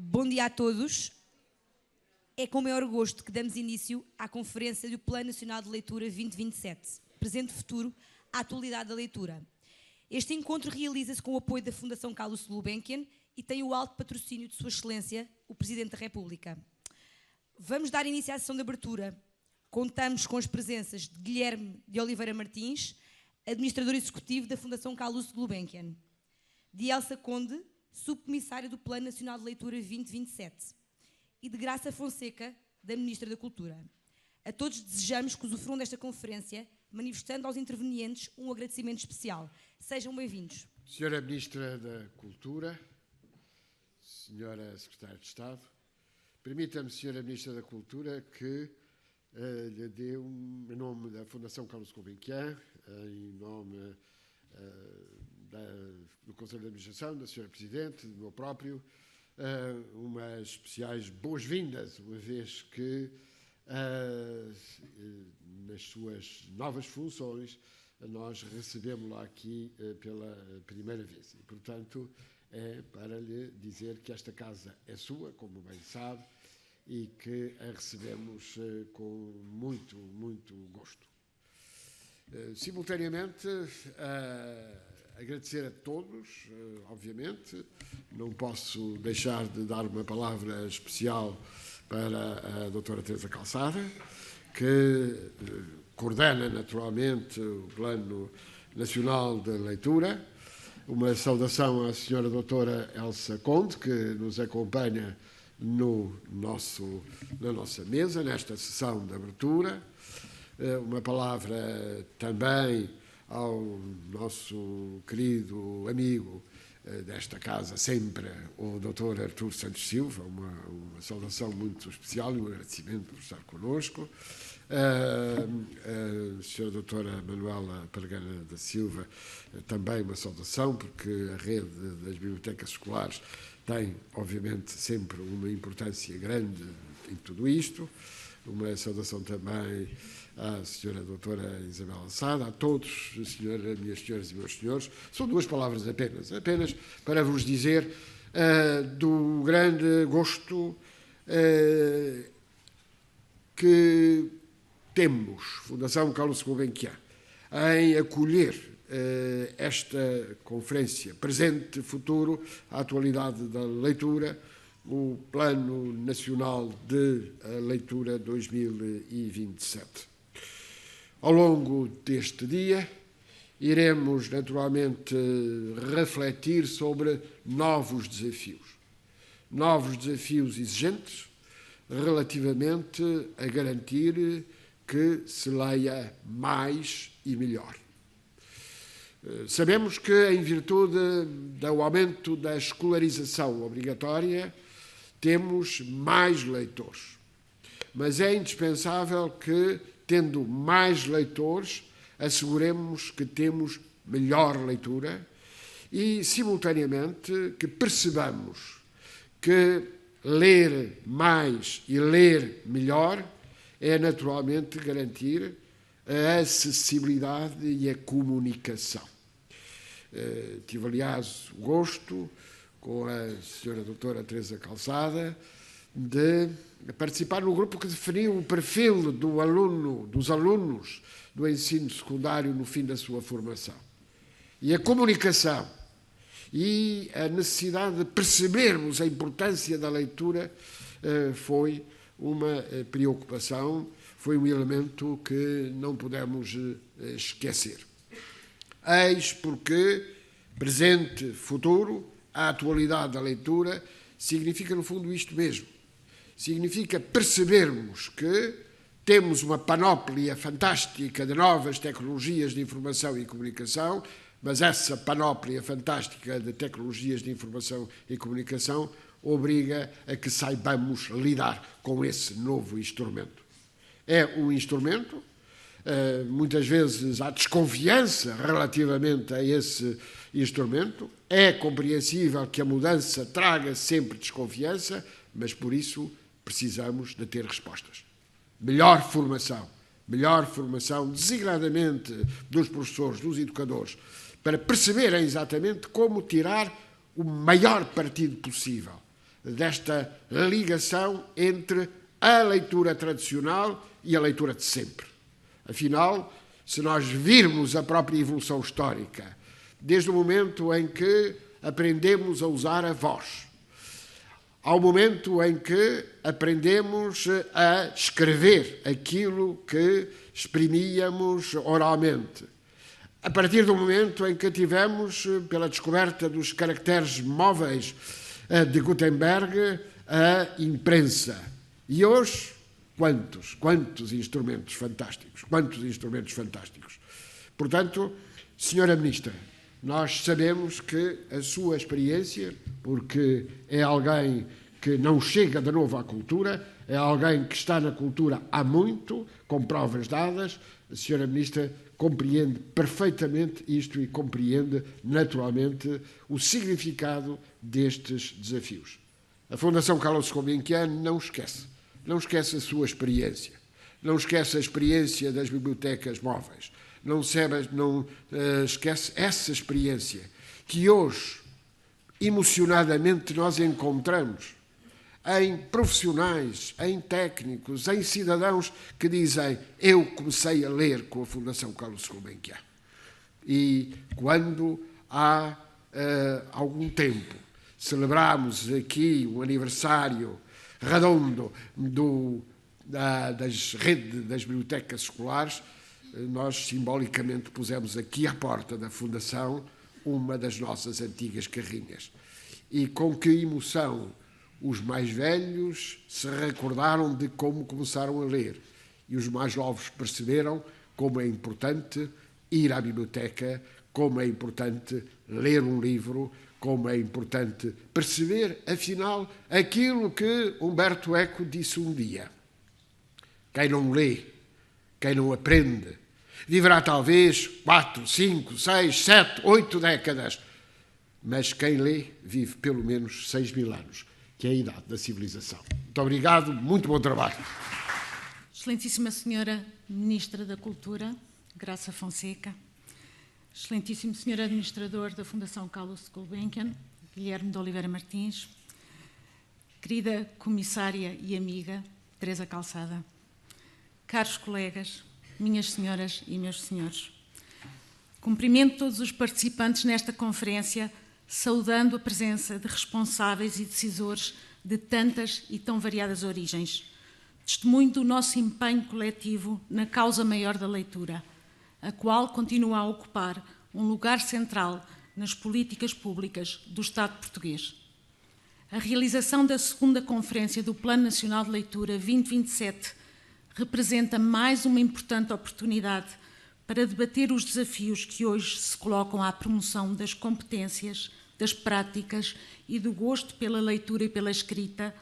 Bom dia a todos. É com o maior gosto que damos início à conferência do Plano Nacional de Leitura 2027, Presente e Futuro, a atualidade da leitura. Este encontro realiza-se com o apoio da Fundação Carlos Gulbenkian e tem o alto patrocínio de Sua Excelência, o Presidente da República. Vamos dar início à sessão de abertura. Contamos com as presenças de Guilherme de Oliveira Martins, Administrador Executivo da Fundação Carlos Gulbenkian, de Elsa Conde, Subcomissária do Plano Nacional de Leitura 2027, e de Graça Fonseca, da Ministra da Cultura. A todos desejamos que usufruam desta conferência, manifestando aos intervenientes um agradecimento especial. Sejam bem-vindos. Senhora Ministra da Cultura, Senhora Secretária de Estado, permita-me, Senhora Ministra da Cultura, que lhe dê em nome da Fundação Carlos Gulbenkian, em nome do Conselho de Administração, da Senhora Presidente, do meu próprio, umas especiais boas-vindas, uma vez que, nas suas novas funções, nós recebemos-la aqui pela primeira vez. E, portanto, é para lhe dizer que esta casa é sua, como bem sabe, e que a recebemos com muito, muito gosto. Simultaneamente, agradecer a todos, obviamente. Não posso deixar de dar uma palavra especial para a doutora Teresa Calçada, que coordena naturalmente o Plano Nacional de Leitura. Uma saudação à senhora doutora Elsa Conde, que nos acompanha na nossa mesa, nesta sessão de abertura. Uma palavra também ao nosso querido amigo desta casa, sempre, o Dr. Artur Santos Silva, uma saudação muito especial e um agradecimento por estar connosco. A senhora doutora Manuela Pargana da Silva, também uma saudação, porque a rede das bibliotecas escolares tem, obviamente, sempre uma importância grande em tudo isto. Uma saudação também à senhora doutora Isabel Alçada, a todos, minhas senhoras e meus senhores. São duas palavras apenas para vos dizer do grande gosto que temos, Fundação Carlos Gulbenkian, em acolher esta conferência Presente e Futuro, a atualidade da leitura, o Plano Nacional de Leitura 2027. Ao longo deste dia, iremos naturalmente refletir sobre novos desafios exigentes relativamente a garantir que se leia mais e melhor. Sabemos que, em virtude do aumento da escolarização obrigatória, temos mais leitores. Mas é indispensável que, tendo mais leitores, asseguremos que temos melhor leitura e, simultaneamente, que percebamos que ler mais e ler melhor é, naturalmente, garantir a acessibilidade e a comunicação. Tive, aliás, o gosto, com a senhora doutora Teresa Calçada, de participar no grupo que definiu o perfil dos alunos do ensino secundário no fim da sua formação. E a comunicação e a necessidade de percebermos a importância da leitura foi uma preocupação, foi um elemento que não podemos esquecer. Eis porque presente, futuro, a atualidade da leitura significa, no fundo, isto mesmo. Significa percebermos que temos uma panóplia fantástica de novas tecnologias de informação e comunicação, mas essa panóplia fantástica de tecnologias de informação e comunicação obriga a que saibamos lidar com esse novo instrumento. É um instrumento, muitas vezes há desconfiança relativamente a esse instrumento, é compreensível que a mudança traga sempre desconfiança, mas por isso precisamos de ter respostas. Melhor formação designadamente dos professores, dos educadores, para perceberem exatamente como tirar o maior partido possível desta ligação entre a leitura tradicional e a leitura de sempre. Afinal, se nós virmos a própria evolução histórica, desde o momento em que aprendemos a usar a voz, ao momento em que aprendemos a escrever aquilo que exprimíamos oralmente, a partir do momento em que tivemos, pela descoberta dos caracteres móveis de Gutenberg, a imprensa. E hoje, quantos instrumentos fantásticos, quantos instrumentos fantásticos. Portanto, Senhora Ministra, nós sabemos que a sua experiência, porque é alguém que não chega de novo à cultura, é alguém que está na cultura há muito, com provas dadas, a Senhora Ministra compreende perfeitamente isto e compreende naturalmente o significado destes desafios. A Fundação Carlos Gulbenkian não esquece a sua experiência, não esquece a experiência das bibliotecas móveis, não esquece essa experiência que hoje, emocionadamente, nós encontramos em profissionais, em técnicos, em cidadãos que dizem: eu comecei a ler com a Fundação Carlos Gulbenkian. E quando há algum tempo celebramos aqui um aniversário redondo das redes das bibliotecas escolares, nós simbolicamente pusemos aqui à porta da Fundação uma das nossas antigas carrinhas. E com que emoção os mais velhos se recordaram de como começaram a ler e os mais novos perceberam como é importante ir à biblioteca, como é importante ler um livro, como é importante perceber, afinal, aquilo que Humberto Eco disse um dia. Quem não lê, quem não aprende, viverá talvez 4, 5, 6, 7, 8 décadas, mas quem lê vive pelo menos 6.000 anos, que é a idade da civilização. Muito obrigado, muito bom trabalho. Excelentíssima Senhora Ministra da Cultura, Graça Fonseca, Excelentíssimo Senhor Administrador da Fundação Carlos Gulbenkian, Guilherme de Oliveira Martins, querida Comissária e amiga Teresa Calçada, caros colegas, minhas senhoras e meus senhores, cumprimento todos os participantes nesta conferência, saudando a presença de responsáveis e decisores de tantas e tão variadas origens, testemunho do nosso empenho coletivo na causa maior da leitura, a qual continua a ocupar um lugar central nas políticas públicas do Estado português. A realização da segunda Conferência do Plano Nacional de Leitura 2027 representa mais uma importante oportunidade para debater os desafios que hoje se colocam à promoção das competências, das práticas e do gosto pela leitura e pela escrita,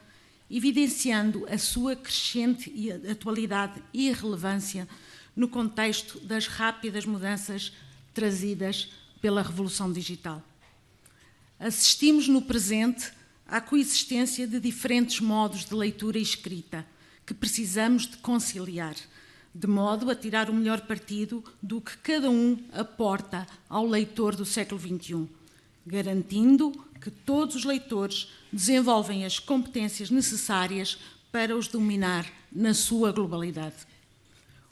evidenciando a sua crescente atualidade e relevância no contexto das rápidas mudanças trazidas pela revolução digital. Assistimos no presente à coexistência de diferentes modos de leitura e escrita que precisamos de conciliar, de modo a tirar o melhor partido do que cada um aporta ao leitor do século XXI, garantindo que todos os leitores desenvolvem as competências necessárias para os dominar na sua globalidade.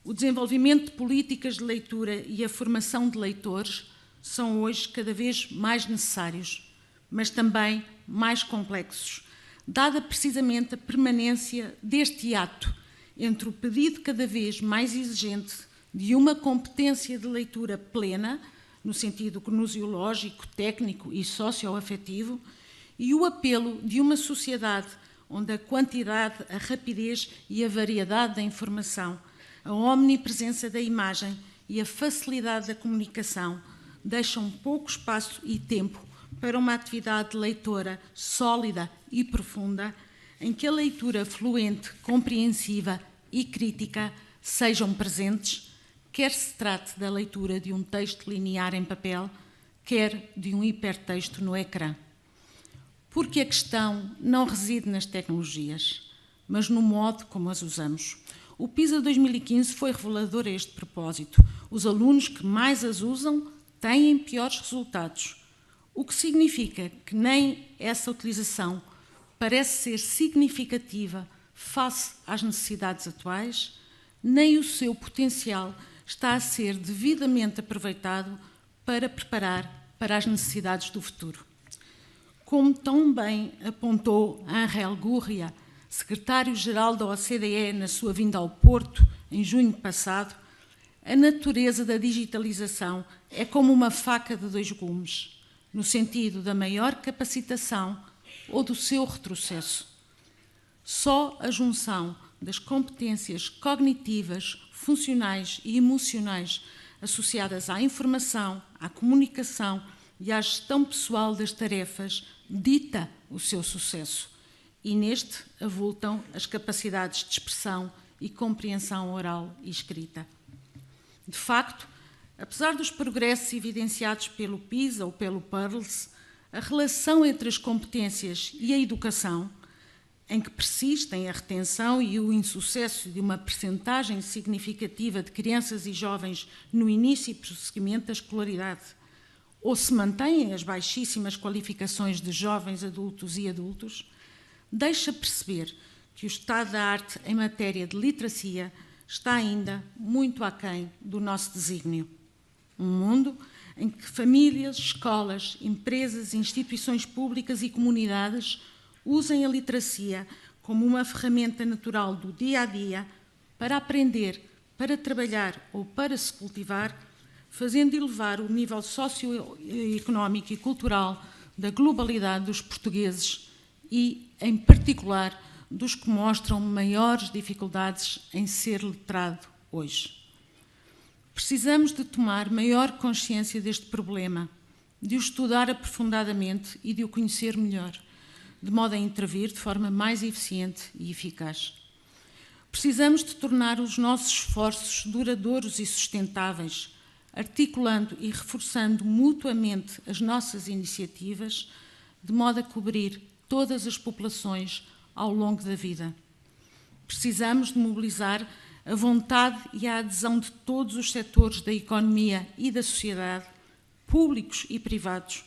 O desenvolvimento de políticas de leitura e a formação de leitores são hoje cada vez mais necessários, mas também mais complexos, dada precisamente a permanência deste ato entre o pedido cada vez mais exigente de uma competência de leitura plena, no sentido gnosiológico, técnico e socioafetivo, e o apelo de uma sociedade onde a quantidade, a rapidez e a variedade da informação, a omnipresença da imagem e a facilidade da comunicação deixam pouco espaço e tempo para uma atividade leitora sólida e profunda, em que a leitura fluente, compreensiva e crítica sejam presentes, quer se trate da leitura de um texto linear em papel, quer de um hipertexto no ecrã. Porque a questão não reside nas tecnologias, mas no modo como as usamos. O PISA 2015 foi revelador a este propósito. Os alunos que mais as usam têm piores resultados, o que significa que nem essa utilização parece ser significativa face às necessidades atuais, nem o seu potencial está a ser devidamente aproveitado para preparar para as necessidades do futuro. Como tão bem apontou Angel Gurria, secretário-geral da OCDE, na sua vinda ao Porto, em junho passado, a natureza da digitalização é como uma faca de dois gumes, no sentido da maior capacitação ou do seu retrocesso. Só a junção das competências cognitivas, funcionais e emocionais associadas à informação, à comunicação e à gestão pessoal das tarefas dita o seu sucesso. E neste avultam as capacidades de expressão e compreensão oral e escrita. De facto, apesar dos progressos evidenciados pelo PISA ou pelo PIRLS, a relação entre as competências e a educação, em que persistem a retenção e o insucesso de uma percentagem significativa de crianças e jovens no início e prosseguimento da escolaridade, ou se mantêm as baixíssimas qualificações de jovens adultos e adultos, deixa perceber que o estado da arte em matéria de literacia está ainda muito aquém do nosso desígnio. Um mundo em que famílias, escolas, empresas, instituições públicas e comunidades usem a literacia como uma ferramenta natural do dia-a-dia para aprender, para trabalhar ou para se cultivar, fazendo elevar o nível socioeconómico e cultural da globalidade dos portugueses e, em particular, dos que mostram maiores dificuldades em ser letrado hoje. Precisamos de tomar maior consciência deste problema, de o estudar aprofundadamente e de o conhecer melhor, de modo a intervir de forma mais eficiente e eficaz. Precisamos de tornar os nossos esforços duradouros e sustentáveis, articulando e reforçando mutuamente as nossas iniciativas, de modo a cobrir todas as populações ao longo da vida. Precisamos de mobilizar a vontade e a adesão de todos os setores da economia e da sociedade, públicos e privados,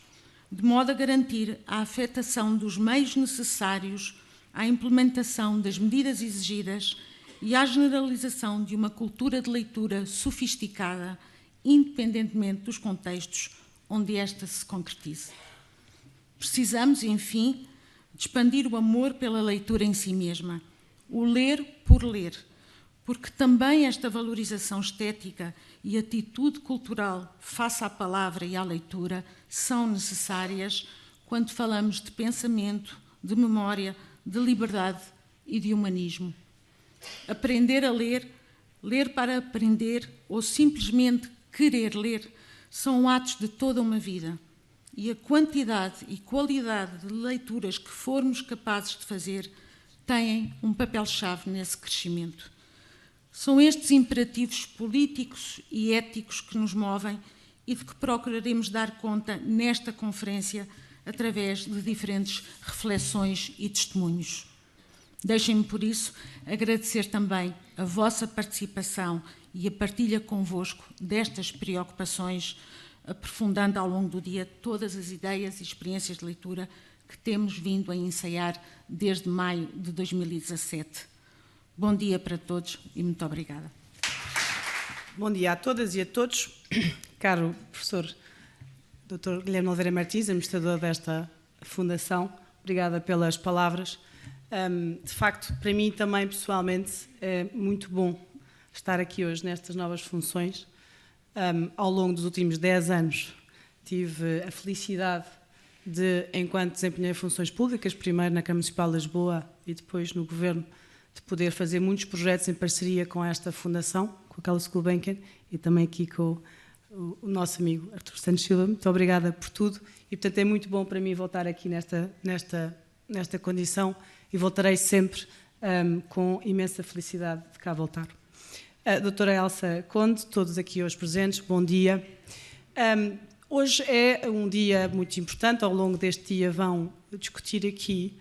de modo a garantir a afetação dos meios necessários à implementação das medidas exigidas e à generalização de uma cultura de leitura sofisticada, independentemente dos contextos onde esta se concretize. Precisamos, enfim, de expandir o amor pela leitura em si mesma, o ler por ler, porque também esta valorização estética e atitude cultural face à palavra e à leitura são necessárias quando falamos de pensamento, de memória, de liberdade e de humanismo. Aprender a ler, ler para aprender ou simplesmente querer ler são atos de toda uma vida. E a quantidade e qualidade de leituras que formos capazes de fazer têm um papel-chave nesse crescimento. São estes imperativos políticos e éticos que nos movem e de que procuraremos dar conta nesta conferência através de diferentes reflexões e testemunhos. Deixem-me, por isso, agradecer também a vossa participação e a partilha convosco destas preocupações, aprofundando ao longo do dia todas as ideias e experiências de leitura que temos vindo a ensaiar desde maio de 2017. Bom dia para todos e muito obrigada. Bom dia a todas e a todos. Caro professor Dr. Guilherme Oliveira Martins, administrador desta fundação, obrigada pelas palavras. De facto, para mim também, pessoalmente, é muito bom estar aqui hoje nestas novas funções. Ao longo dos últimos 10 anos tive a felicidade de, enquanto desempenhei funções públicas, primeiro na Câmara Municipal de Lisboa e depois no Governo, de poder fazer muitos projetos em parceria com esta fundação, com a Carlos Gulbenkian e também aqui com o nosso amigo Artur Santos Silva. Muito obrigada por tudo e, portanto, é muito bom para mim voltar aqui nesta condição e voltarei sempre com imensa felicidade de cá voltar. A doutora Elsa Conde, todos aqui hoje presentes, bom dia. Hoje é um dia muito importante, ao longo deste dia vão discutir aqui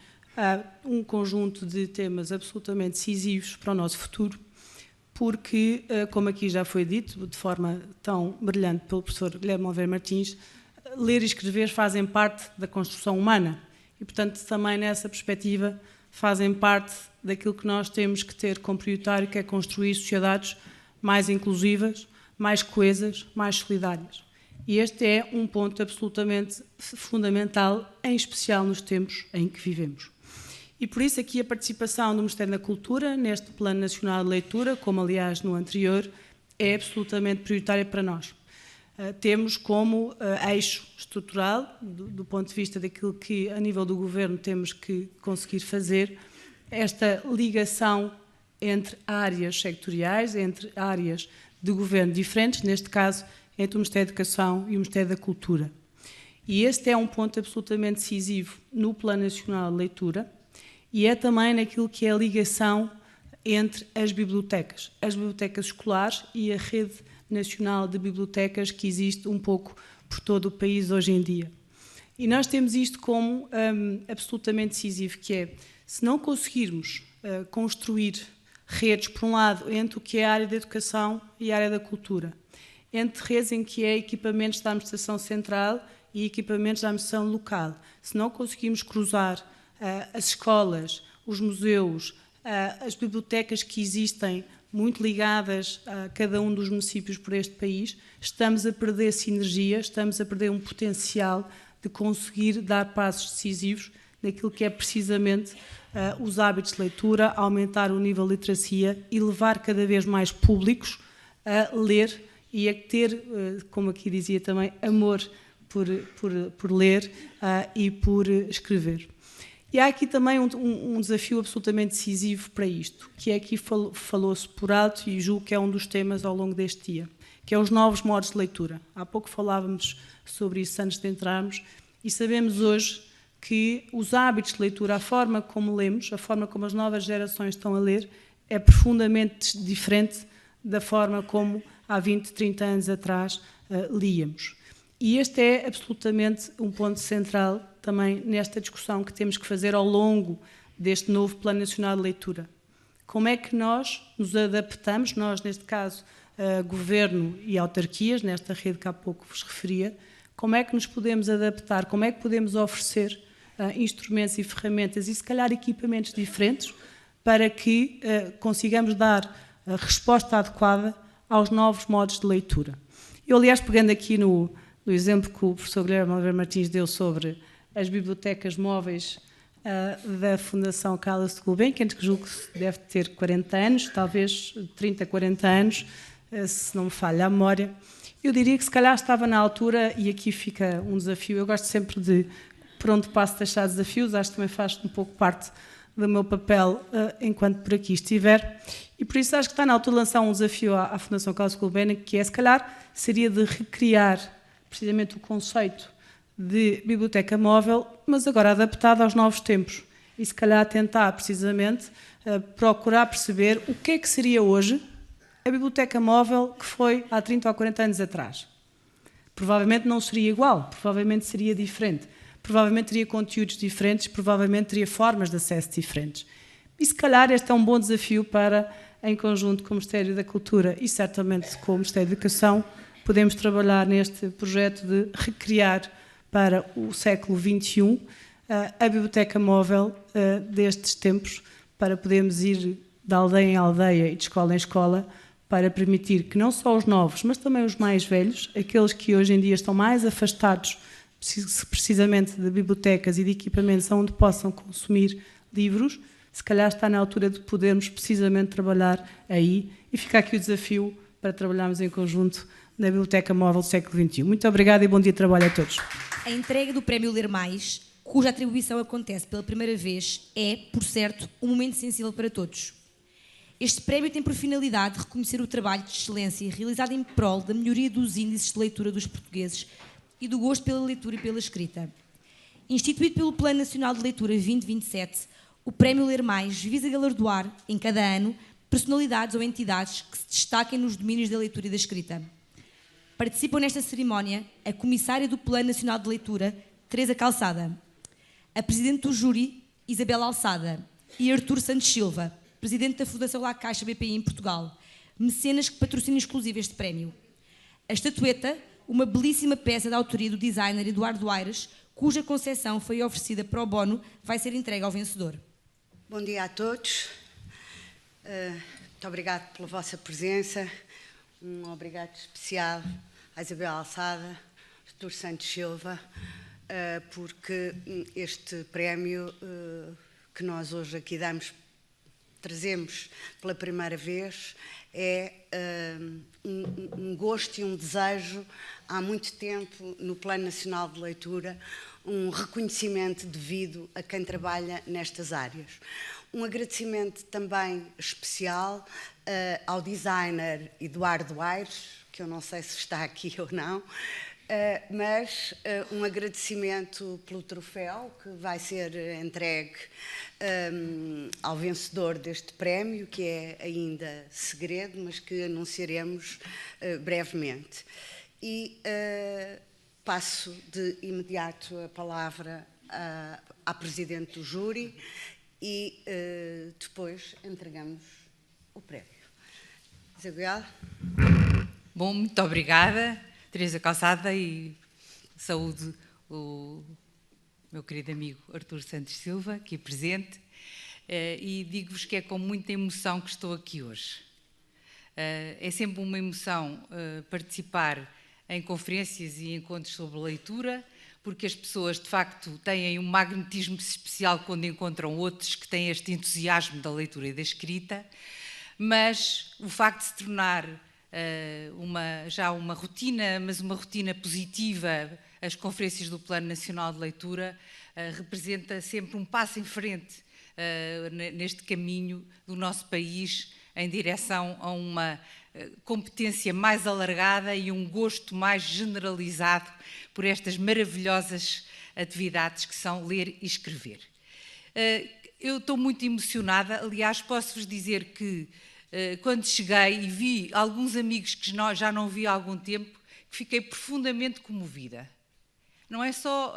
um conjunto de temas absolutamente decisivos para o nosso futuro, porque, como aqui já foi dito, de forma tão brilhante pelo professor Guilherme Oliveira Martins, ler e escrever fazem parte da construção humana e, portanto, também nessa perspectiva fazem parte daquilo que nós temos que ter como prioritário, que é construir sociedades mais inclusivas, mais coesas, mais solidárias. E este é um ponto absolutamente fundamental, em especial nos tempos em que vivemos. E por isso aqui a participação do Ministério da Cultura neste Plano Nacional de Leitura, como aliás no anterior, é absolutamente prioritária para nós. Temos como eixo estrutural, do ponto de vista daquilo que a nível do Governo temos que conseguir fazer, esta ligação entre áreas sectoriais, entre áreas de Governo diferentes, neste caso entre o Ministério da Educação e o Ministério da Cultura. E este é um ponto absolutamente decisivo no Plano Nacional de Leitura e é também naquilo que é a ligação entre as bibliotecas escolares e a rede nacional de bibliotecas que existe um pouco por todo o país hoje em dia. E nós temos isto como absolutamente decisivo, que é, se não conseguirmos construir redes, por um lado, entre o que é a área da educação e a área da cultura, entre redes em que é equipamentos da administração central e equipamentos da administração local, se não conseguirmos cruzar as escolas, os museus, as bibliotecas que existem muito ligadas a cada um dos municípios por este país, estamos a perder sinergia, estamos a perder um potencial de conseguir dar passos decisivos naquilo que é precisamente os hábitos de leitura, aumentar o nível de literacia e levar cada vez mais públicos a ler e a ter, como aqui dizia também, amor por ler e por escrever. E há aqui também um desafio absolutamente decisivo para isto, que é aqui falou-se por alto e julgo que é um dos temas ao longo deste dia, que é os novos modos de leitura. Há pouco falávamos sobre isso antes de entrarmos e sabemos hoje que os hábitos de leitura, a forma como lemos, a forma como as novas gerações estão a ler, é profundamente diferente da forma como há 20, 30 anos atrás líamos. E este é absolutamente um ponto central também nesta discussão que temos que fazer ao longo deste novo Plano Nacional de Leitura. Como é que nós nos adaptamos, nós neste caso Governo e autarquias, nesta rede que há pouco vos referia, como é que nos podemos adaptar, como é que podemos oferecer instrumentos e ferramentas e se calhar equipamentos diferentes para que consigamos dar a resposta adequada aos novos modos de leitura. Eu, aliás, pegando aqui no exemplo que o professor Guilherme Oliveira Martins deu sobre as bibliotecas móveis da Fundação Carlos Gulbenkian, que julgo que deve ter 40 anos, talvez 30, 40 anos, se não me falha a memória, eu diria que se calhar estava na altura, e aqui fica um desafio, eu gosto sempre de, por onde passo, deixar desafios, acho que também faz um pouco parte do meu papel enquanto por aqui estiver, e por isso acho que está na altura de lançar um desafio à Fundação Carlos Gulbenkian, que é, se calhar, seria de recriar precisamente o conceito de biblioteca móvel, mas agora adaptado aos novos tempos. E se calhar tentar precisamente procurar perceber o que é que seria hoje a biblioteca móvel que foi há 30 ou 40 anos atrás. Provavelmente não seria igual, provavelmente seria diferente, provavelmente teria conteúdos diferentes, provavelmente teria formas de acesso diferentes. E se calhar este é um bom desafio para, em conjunto com o Ministério da Cultura e certamente com o Ministério da Educação, podemos trabalhar neste projeto de recriar para o século XXI a biblioteca móvel destes tempos, para podermos ir de aldeia em aldeia e de escola em escola, para permitir que não só os novos, mas também os mais velhos, aqueles que hoje em dia estão mais afastados precisamente de bibliotecas e de equipamentos onde possam consumir livros, se calhar está na altura de podermos precisamente trabalhar aí, e fica aqui o desafio para trabalharmos em conjunto na Biblioteca Móvel do século XXI. Muito obrigada e bom dia de trabalho a todos. A entrega do Prémio Ler Mais, cuja atribuição acontece pela primeira vez, é, por certo, um momento sensível para todos. Este prémio tem por finalidade reconhecer o trabalho de excelência realizado em prol da melhoria dos índices de leitura dos portugueses e do gosto pela leitura e pela escrita. Instituído pelo Plano Nacional de Leitura 2027, o Prémio Ler Mais visa galardoar, em cada ano, personalidades ou entidades que se destaquem nos domínios da leitura e da escrita. Participam nesta cerimónia a Comissária do Plano Nacional de Leitura, Teresa Calçada, a Presidente do Júri, Isabel Alçada, e Artur Santos Silva, Presidente da Fundação La Caixa BPI em Portugal, mecenas que patrocinam exclusivo este prémio. A estatueta, uma belíssima peça da autoria do designer Eduardo Aires, cuja concessão foi oferecida pro bono, vai ser entregue ao vencedor. Bom dia a todos. Muito obrigado pela vossa presença. Um obrigado especial à Isabel Alçada, Dr. Santos Silva, porque este prémio que nós hoje aqui trazemos pela primeira vez é um gosto e um desejo há muito tempo no Plano Nacional de Leitura, um reconhecimento devido a quem trabalha nestas áreas. Um agradecimento também especial ao designer Eduardo Aires, que eu não sei se está aqui ou não, mas um agradecimento pelo troféu que vai ser entregue ao vencedor deste prémio, que é ainda segredo, mas que anunciaremos brevemente. E passo de imediato a palavra à Presidente do Júri e depois entregamos o prémio. Isabel? Bom, muito obrigada, Teresa Calçada, e saúde o meu querido amigo Artur Santos Silva, aqui presente, e digo-vos que é com muita emoção que estou aqui hoje. É sempre uma emoção participar em conferências e encontros sobre leitura, porque as pessoas, de facto, têm um magnetismo especial quando encontram outros que têm este entusiasmo da leitura e da escrita, mas o facto de se tornar já uma rotina, mas uma rotina positiva, as conferências do Plano Nacional de Leitura, representa sempre um passo em frente neste caminho do nosso país em direção a uma competência mais alargada e um gosto mais generalizado por estas maravilhosas atividades que são ler e escrever. Eu estou muito emocionada, aliás, posso-vos dizer que quando cheguei e vi alguns amigos que já não vi há algum tempo, fiquei profundamente comovida. Não é só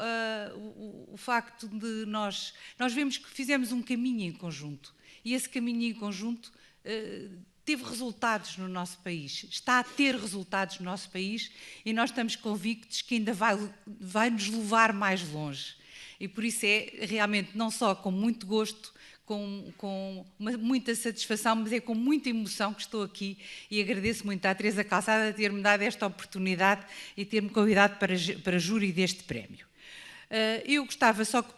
o facto de nós vemos que fizemos um caminho em conjunto, e esse caminho em conjunto teve resultados no nosso país, está a ter resultados no nosso país, e nós estamos convictos que ainda vai nos levar mais longe. E por isso é realmente não só com muito gosto, com muita satisfação, mas é com muita emoção que estou aqui, e agradeço muito à Teresa Calçada ter-me dado esta oportunidade e ter-me convidado para júri deste prémio. Eu gostava só que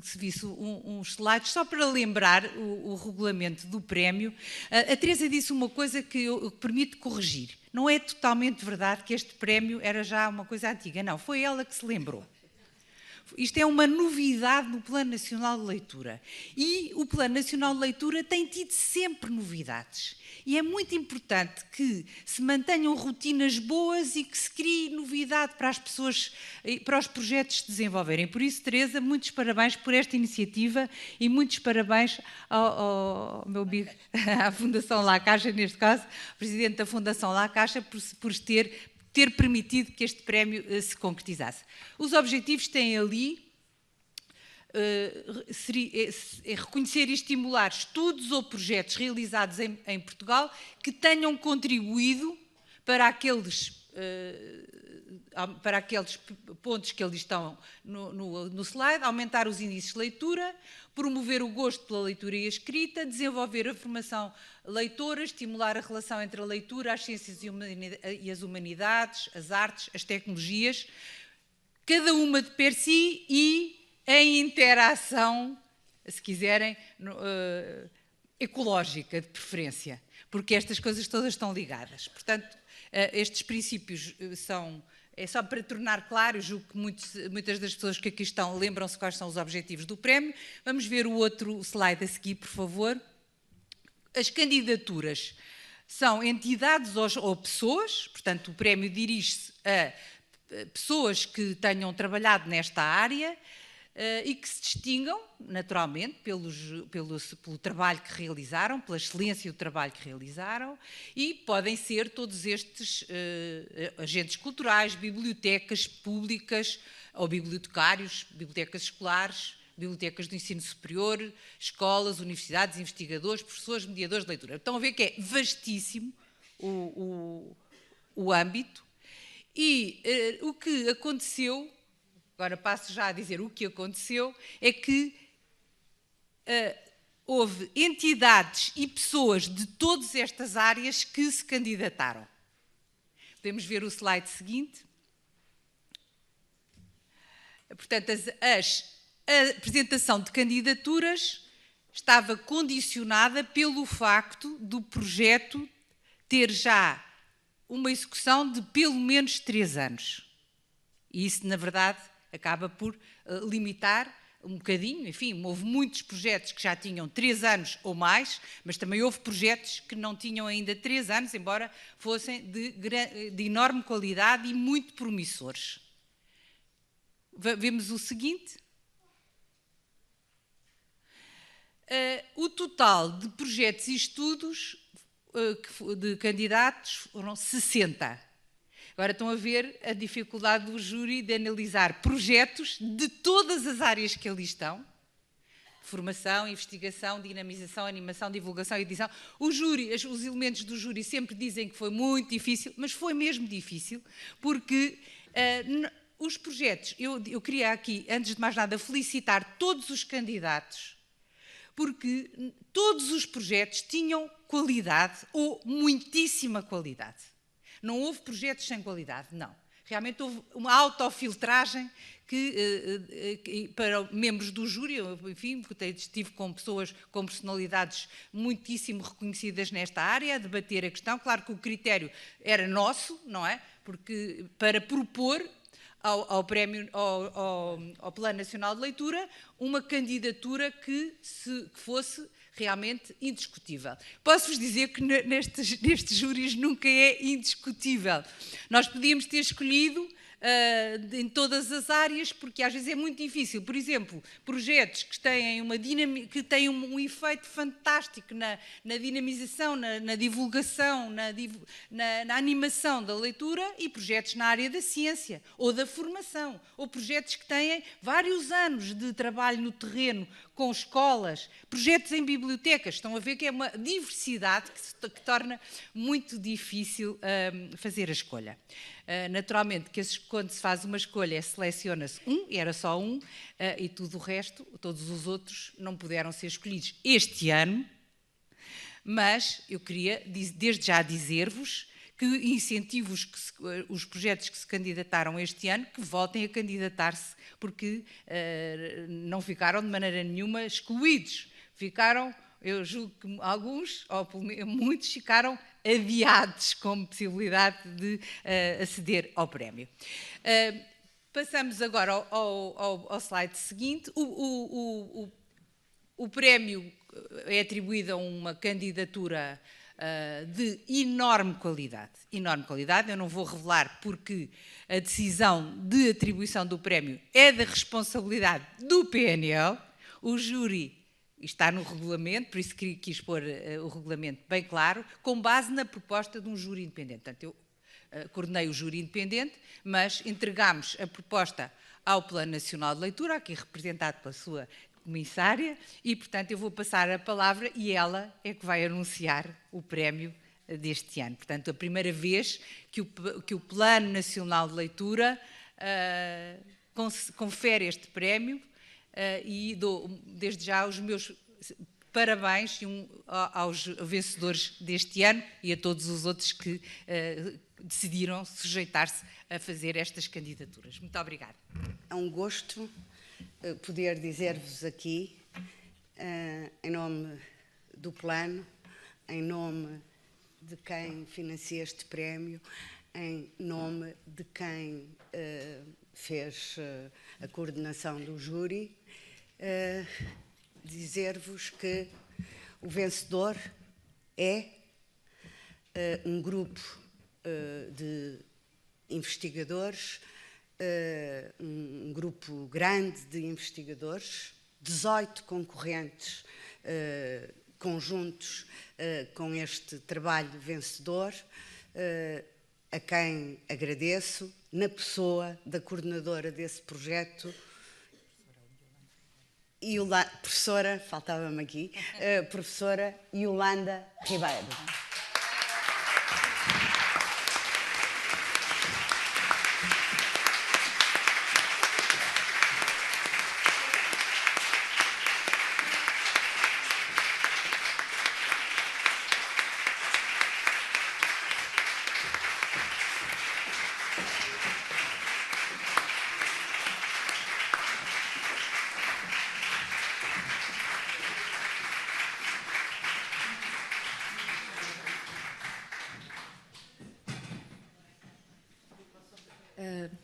se visse uns slides, só para lembrar o regulamento do prémio. A Teresa disse uma coisa que eu permito corrigir. Não é totalmente verdade que este prémio era já uma coisa antiga, não, foi ela que se lembrou. Isto é uma novidade no Plano Nacional de Leitura. E o Plano Nacional de Leitura tem tido sempre novidades. E é muito importante que se mantenham rotinas boas e que se crie novidade para as pessoas, para os projetos se desenvolverem. Por isso, Teresa, muitos parabéns por esta iniciativa e muitos parabéns ao meu amigo, à Fundação La Caixa, neste caso, Presidente da Fundação La Caixa, por ter permitido que este prémio se concretizasse. Os objetivos têm ali reconhecer e estimular estudos ou projetos realizados em Portugal que tenham contribuído para aqueles pontos que ali estão no slide, aumentar os índices de leitura, promover o gosto pela leitura e a escrita, desenvolver a formação leitora, estimular a relação entre a leitura, as ciências e as humanidades, as artes, as tecnologias, cada uma de per si e em interação, se quiserem, ecológica, de preferência, porque estas coisas todas estão ligadas. Portanto, estes princípios é só para tornar claro, julgo que muitas das pessoas que aqui estão lembram-se quais são os objetivos do prémio. Vamos ver o outro slide a seguir, por favor. As candidaturas são entidades ou pessoas, portanto, o prémio dirige-se a pessoas que tenham trabalhado nesta área e que se distingam, naturalmente, pelo trabalho que realizaram, pela excelência do trabalho que realizaram, e podem ser todos estes agentes culturais, bibliotecas públicas ou bibliotecários, bibliotecas escolares, bibliotecas do ensino superior, escolas, universidades, investigadores, professores, mediadores de leitura. Estão a ver que é vastíssimo o âmbito, e o que aconteceu, agora passo já a dizer o que aconteceu, é que houve entidades e pessoas de todas estas áreas que se candidataram. Podemos ver o slide seguinte. Portanto, a apresentação de candidaturas estava condicionada pelo facto do projeto ter já uma execução de pelo menos 3 anos. E isso, na verdade, acaba por limitar um bocadinho. Enfim, houve muitos projetos que já tinham 3 anos ou mais, mas também houve projetos que não tinham ainda 3 anos, embora fossem de enorme qualidade e muito promissores. Vemos o seguinte. O total de projetos e estudos de candidatos foram 60. Agora estão a ver a dificuldade do júri de analisar projetos de todas as áreas que ali estão. Formação, investigação, dinamização, animação, divulgação, edição. Os elementos do júri sempre dizem que foi muito difícil, mas foi mesmo difícil, porque os projetos, eu queria aqui, antes de mais nada, felicitar todos os candidatos, porque todos os projetos tinham qualidade ou muitíssima qualidade. Não houve projetos sem qualidade, não. Realmente houve uma autofiltragem para membros do júri, enfim, estive com pessoas com personalidades muitíssimo reconhecidas nesta área, a debater a questão. Claro que o critério era nosso, não é? Porque para propor ao Plano Nacional de Leitura uma candidatura que fosse realmente indiscutível. Posso-vos dizer que nestes júris nunca é indiscutível. Nós podíamos ter escolhido em todas as áreas, porque às vezes é muito difícil. Por exemplo, projetos que têm um efeito fantástico na dinamização, na divulgação, na animação da leitura, e projetos na área da ciência ou da formação, ou projetos que têm vários anos de trabalho no terreno com escolas, projetos em bibliotecas. Estão a ver que é uma diversidade que torna muito difícil fazer a escolha. Naturalmente que quando se faz uma escolha seleciona-se e era só um, e tudo o resto, todos os outros não puderam ser escolhidos este ano, mas eu queria desde já dizer-vos que incentivo os projetos que se candidataram este ano que voltem a candidatar-se, porque não ficaram de maneira nenhuma excluídos. Ficaram, eu julgo que alguns, ou muitos, ficaram adiados como possibilidade de aceder ao prémio. Passamos agora ao slide seguinte. O prémio é atribuído a uma candidatura de enorme qualidade. Enorme qualidade, eu não vou revelar porque a decisão de atribuição do prémio é da responsabilidade do PNL. O júri está no regulamento, por isso quis pôr o regulamento bem claro, com base na proposta de um júri independente. Portanto, eu coordenei o júri independente, mas entregámos a proposta ao Plano Nacional de Leitura, aqui representado pela sua comissária, e, portanto, eu vou passar a palavra e ela é que vai anunciar o prémio deste ano. Portanto, a primeira vez que o Plano Nacional de Leitura confere este prémio, e dou desde já os meus parabéns aos vencedores deste ano e a todos os outros que decidiram sujeitar-se a fazer estas candidaturas. Muito obrigada. É um gosto poder dizer-vos aqui, em nome do Plano, em nome de quem financia este prémio, em nome de quem fez a coordenação do júri, dizer-vos que o vencedor é um grupo de investigadores, um grupo grande de investigadores, 18 concorrentes conjuntos com este trabalho vencedor, a quem agradeço, na pessoa da coordenadora desse projeto, professora, faltava-me aqui, professora Yolanda Ribeiro.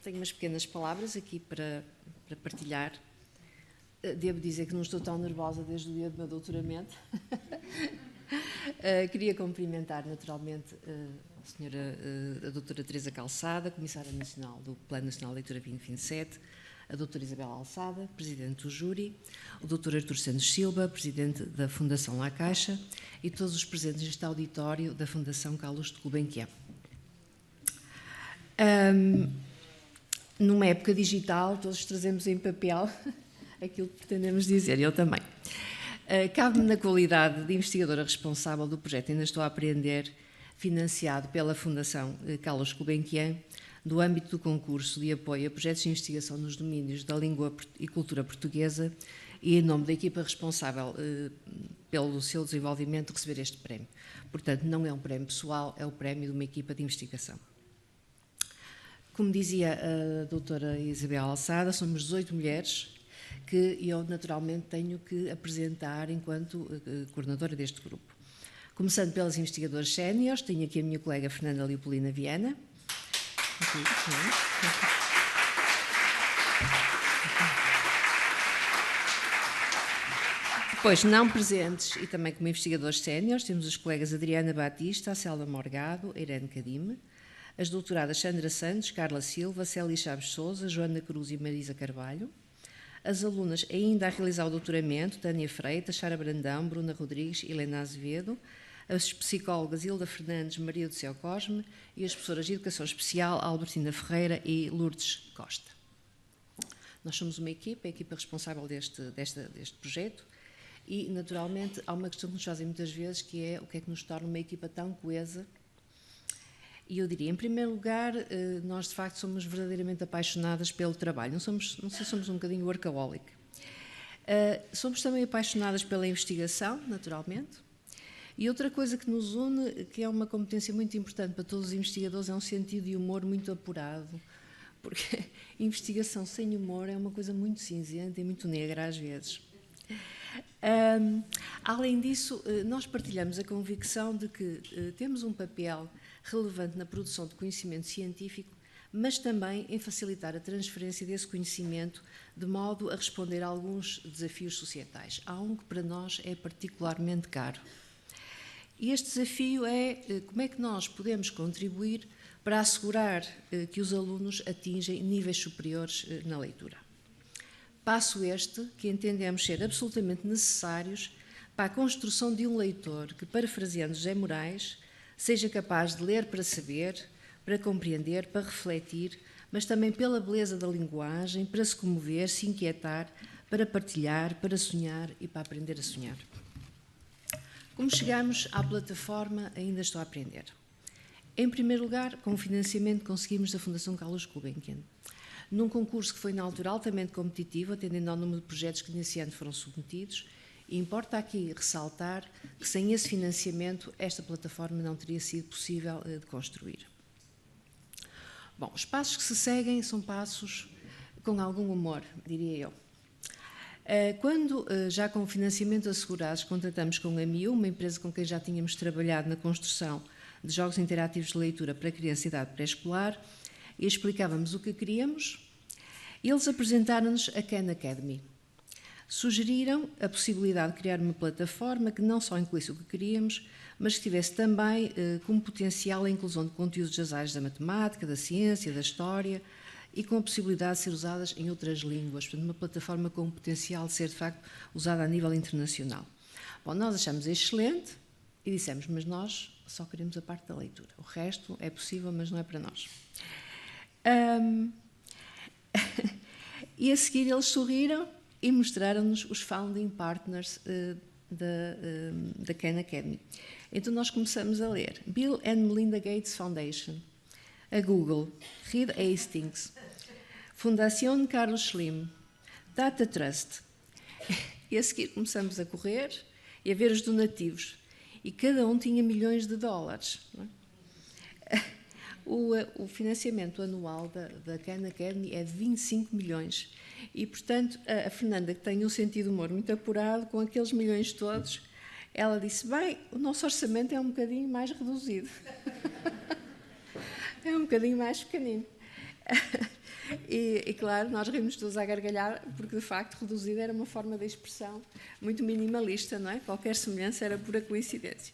Tenho umas pequenas palavras aqui para partilhar. Devo dizer que não estou tão nervosa desde o dia do meu doutoramento. Queria cumprimentar naturalmente a doutora Teresa Calçada, Comissária Nacional do Plano Nacional de Leitura 2027, a doutora Isabel Alçada, Presidente do Júri, o doutor Artur Santos Silva, Presidente da Fundação La Caixa, e todos os presentes neste auditório da Fundação Carlos de Gulbenkian. Numa época digital, todos trazemos em papel aquilo que pretendemos dizer, eu também. Cabe-me na qualidade de investigadora responsável do projeto Ainda Estou a Aprender, financiado pela Fundação Carlos Gulbenkian, do âmbito do concurso de apoio a projetos de investigação nos domínios da língua e cultura portuguesa, e em nome da equipa responsável pelo seu desenvolvimento, receber este prémio. Portanto, não é um prémio pessoal, é o prémio de uma equipa de investigação. Como dizia a doutora Isabel Alçada, somos 18 mulheres que eu naturalmente tenho que apresentar enquanto coordenadora deste grupo. Começando pelas investigadoras séniores, tenho aqui a minha colega Fernanda Leopoldina Viana. Depois, não presentes e também como investigadores séniores, temos os colegas Adriana Batista, Célia Morgado, Irene Cadime, as doutoradas Sandra Santos, Carla Silva, Célia Chaves Souza, Joana Cruz e Marisa Carvalho, as alunas ainda a realizar o doutoramento, Tânia Freitas, Sara Brandão, Bruna Rodrigues e Helena Azevedo, as psicólogas Hilda Fernandes, Maria do Céu Cosme e as professoras de Educação Especial, Albertina Ferreira e Lourdes Costa. Nós somos uma equipa, a equipa responsável deste projeto, e, naturalmente, há uma questão que nos fazem muitas vezes, que é o que é que nos torna uma equipa tão coesa. E eu diria, em primeiro lugar, nós de facto somos verdadeiramente apaixonadas pelo trabalho. Não sei se somos um bocadinho workaholic. Somos também apaixonadas pela investigação, naturalmente. E outra coisa que nos une, que é uma competência muito importante para todos os investigadores, é um sentido de humor muito apurado. Porque investigação sem humor é uma coisa muito cinzenta e muito negra às vezes. Além disso, nós partilhamos a convicção de que temos um papel relevante na produção de conhecimento científico, mas também em facilitar a transferência desse conhecimento de modo a responder a alguns desafios societais. Há um que para nós é particularmente caro. E este desafio é como é que nós podemos contribuir para assegurar que os alunos atingem níveis superiores na leitura. Passo este que entendemos ser absolutamente necessários para a construção de um leitor que, parafraseando José Moraes, seja capaz de ler para saber, para compreender, para refletir, mas também pela beleza da linguagem, para se comover, se inquietar, para partilhar, para sonhar e para aprender a sonhar. Como chegamos à plataforma Ainda Estou a Aprender? Em primeiro lugar, com o financiamento que conseguimos da Fundação Carlos Gulbenkian, num concurso que foi na altura altamente competitivo, atendendo ao número de projetos que nesse ano foram submetidos, e importa aqui ressaltar que sem esse financiamento esta plataforma não teria sido possível de construir. Bom, os passos que se seguem são passos com algum humor, diria eu. Quando, já com o financiamento assegurado, contatamos com a MIU, uma empresa com quem já tínhamos trabalhado na construção de jogos interativos de leitura para criança e idade pré-escolar, e explicávamos o que queríamos, eles apresentaram-nos a Khan Academy. Sugeriram a possibilidade de criar uma plataforma que não só incluísse o que queríamos, mas que tivesse também como potencial a inclusão de conteúdos das áreas da matemática, da ciência, da história, e com a possibilidade de ser usadas em outras línguas, portanto, uma plataforma com o potencial de ser, de facto, usada a nível internacional. Bom, nós achamos excelente e dissemos, mas nós só queremos a parte da leitura. O resto é possível, mas não é para nós. E a seguir eles sorriram e mostraram-nos os founding partners da Khan Academy. Então nós começamos a ler Bill and Melinda Gates Foundation, a Google, Reed Hastings, Fundación Carlos Slim, Data Trust. E a seguir começamos a correr e a ver os donativos. E cada um tinha milhões de dólares. Não é? O financiamento anual da Khan Academy é de 25 milhões. E, portanto, a Fernanda, que tem um sentido de humor muito apurado, com aqueles milhões todos, ela disse, bem, o nosso orçamento é um bocadinho mais reduzido. É um bocadinho mais pequenino. E claro, nós rimos todos a gargalhar, porque de facto reduzir era uma forma de expressão muito minimalista, não é? Qualquer semelhança era pura coincidência.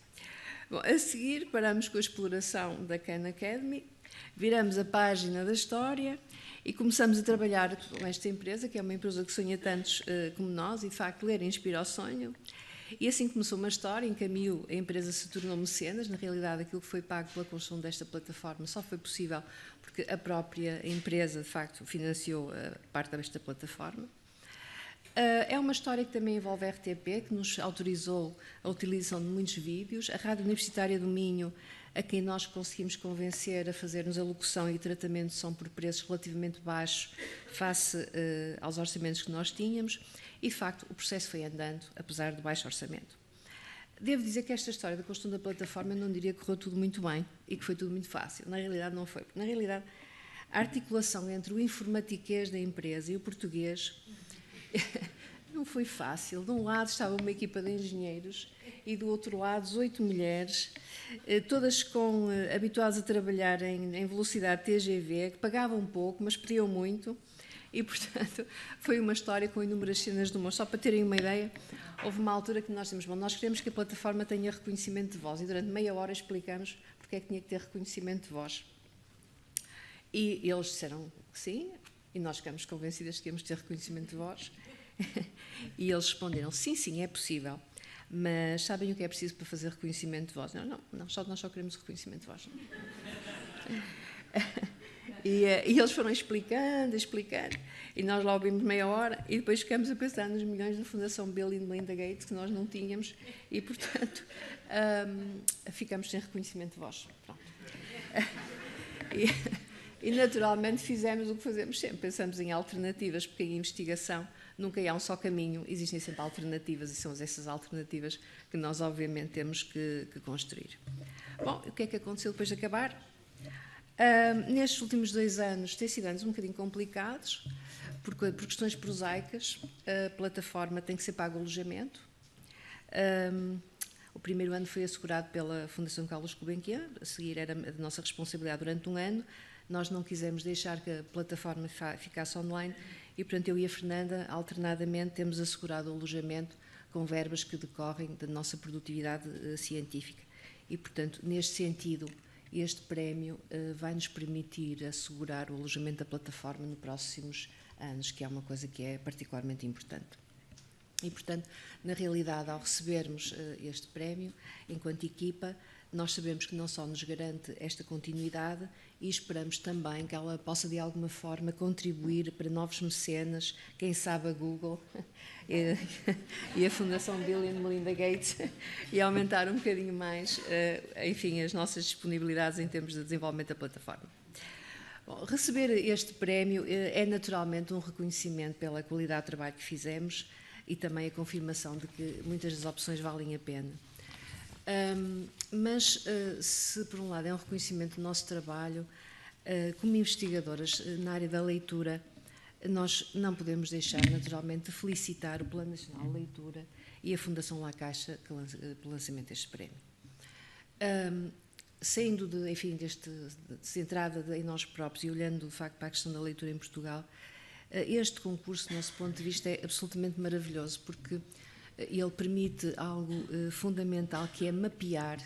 Bom, a seguir paramos com a exploração da Khan Academy, viramos a página da história e começamos a trabalhar com esta empresa, que é uma empresa que sonha tantos como nós, e de facto ler inspira o sonho. E assim começou uma história, em caminho a empresa se tornou mecenas. Na realidade, aquilo que foi pago pela construção desta plataforma só foi possível porque a própria empresa, de facto, financiou parte desta plataforma. É uma história que também envolve a RTP, que nos autorizou a utilização de muitos vídeos, a Rádio Universitária do Minho, a quem nós conseguimos convencer a fazer-nos a locução e tratamento de som por preços relativamente baixos face aos orçamentos que nós tínhamos, e de facto o processo foi andando, apesar do baixo orçamento. Devo dizer que esta história da construção da plataforma eu não diria que correu tudo muito bem e que foi tudo muito fácil. Na realidade não foi. Na realidade, a articulação entre o informatiquês da empresa e o português não foi fácil. De um lado estava uma equipa de engenheiros e do outro lado 18 mulheres, todas habituadas a trabalhar em velocidade TGV, que pagavam pouco, mas pediam muito. E, portanto, foi uma história com inúmeras cenas de humor. Só para terem uma ideia, houve uma altura que nós dissemos, bom, nós queremos que a plataforma tenha reconhecimento de voz, e durante meia hora explicamos porque é que tinha que ter reconhecimento de voz. E eles disseram que sim, e nós ficamos convencidas que íamos ter reconhecimento de voz. E eles responderam, sim, é possível, mas sabem o que é preciso para fazer reconhecimento de voz? Não, nós só queremos reconhecimento de voz. E eles foram explicando, e nós lá ouvimos meia hora, e depois ficamos a pensar nos milhões da Fundação Bill e Melinda Gates que nós não tínhamos, e portanto ficamos sem reconhecimento de voz. Pronto. E naturalmente fizemos o que fazemos sempre, pensamos em alternativas, porque em investigação nunca há um só caminho, existem sempre alternativas, e são essas alternativas que nós obviamente temos que construir. Bom, o que é que aconteceu depois de acabar? Nestes últimos 2 anos têm sido anos um bocadinho complicados, por questões prosaicas. A plataforma tem que ser pago o alojamento. O primeiro ano foi assegurado pela Fundação Carlos Gulbenkian, a seguir era a nossa responsabilidade durante 1 ano. Nós não quisemos deixar que a plataforma ficasse online e, portanto, eu e a Fernanda, alternadamente, temos assegurado o alojamento com verbas que decorrem da nossa produtividade científica. E, portanto, neste sentido, este prémio vai-nos permitir assegurar o alojamento da plataforma nos próximos anos, que é uma coisa que é particularmente importante. E, portanto, na realidade, ao recebermos este prémio, enquanto equipa, nós sabemos que não só nos garante esta continuidade e esperamos também que ela possa, de alguma forma, contribuir para novos mecenas, quem sabe a Google e a Fundação Bill e Melinda Gates, e aumentar um bocadinho mais, enfim, as nossas disponibilidades em termos de desenvolvimento da plataforma. Bom, receber este prémio é naturalmente um reconhecimento pela qualidade de trabalho que fizemos e também a confirmação de que muitas das opções valem a pena. Mas, se por um lado é um reconhecimento do nosso trabalho, como investigadoras na área da leitura, nós não podemos deixar, naturalmente, de felicitar o Plano Nacional de Leitura e a Fundação La Caixa pelo lançamento deste prémio. Saindo, enfim, centrada em nós próprios e olhando, de facto, para a questão da leitura em Portugal, este concurso, do nosso ponto de vista, é absolutamente maravilhoso, porque ele permite algo fundamental, que é mapear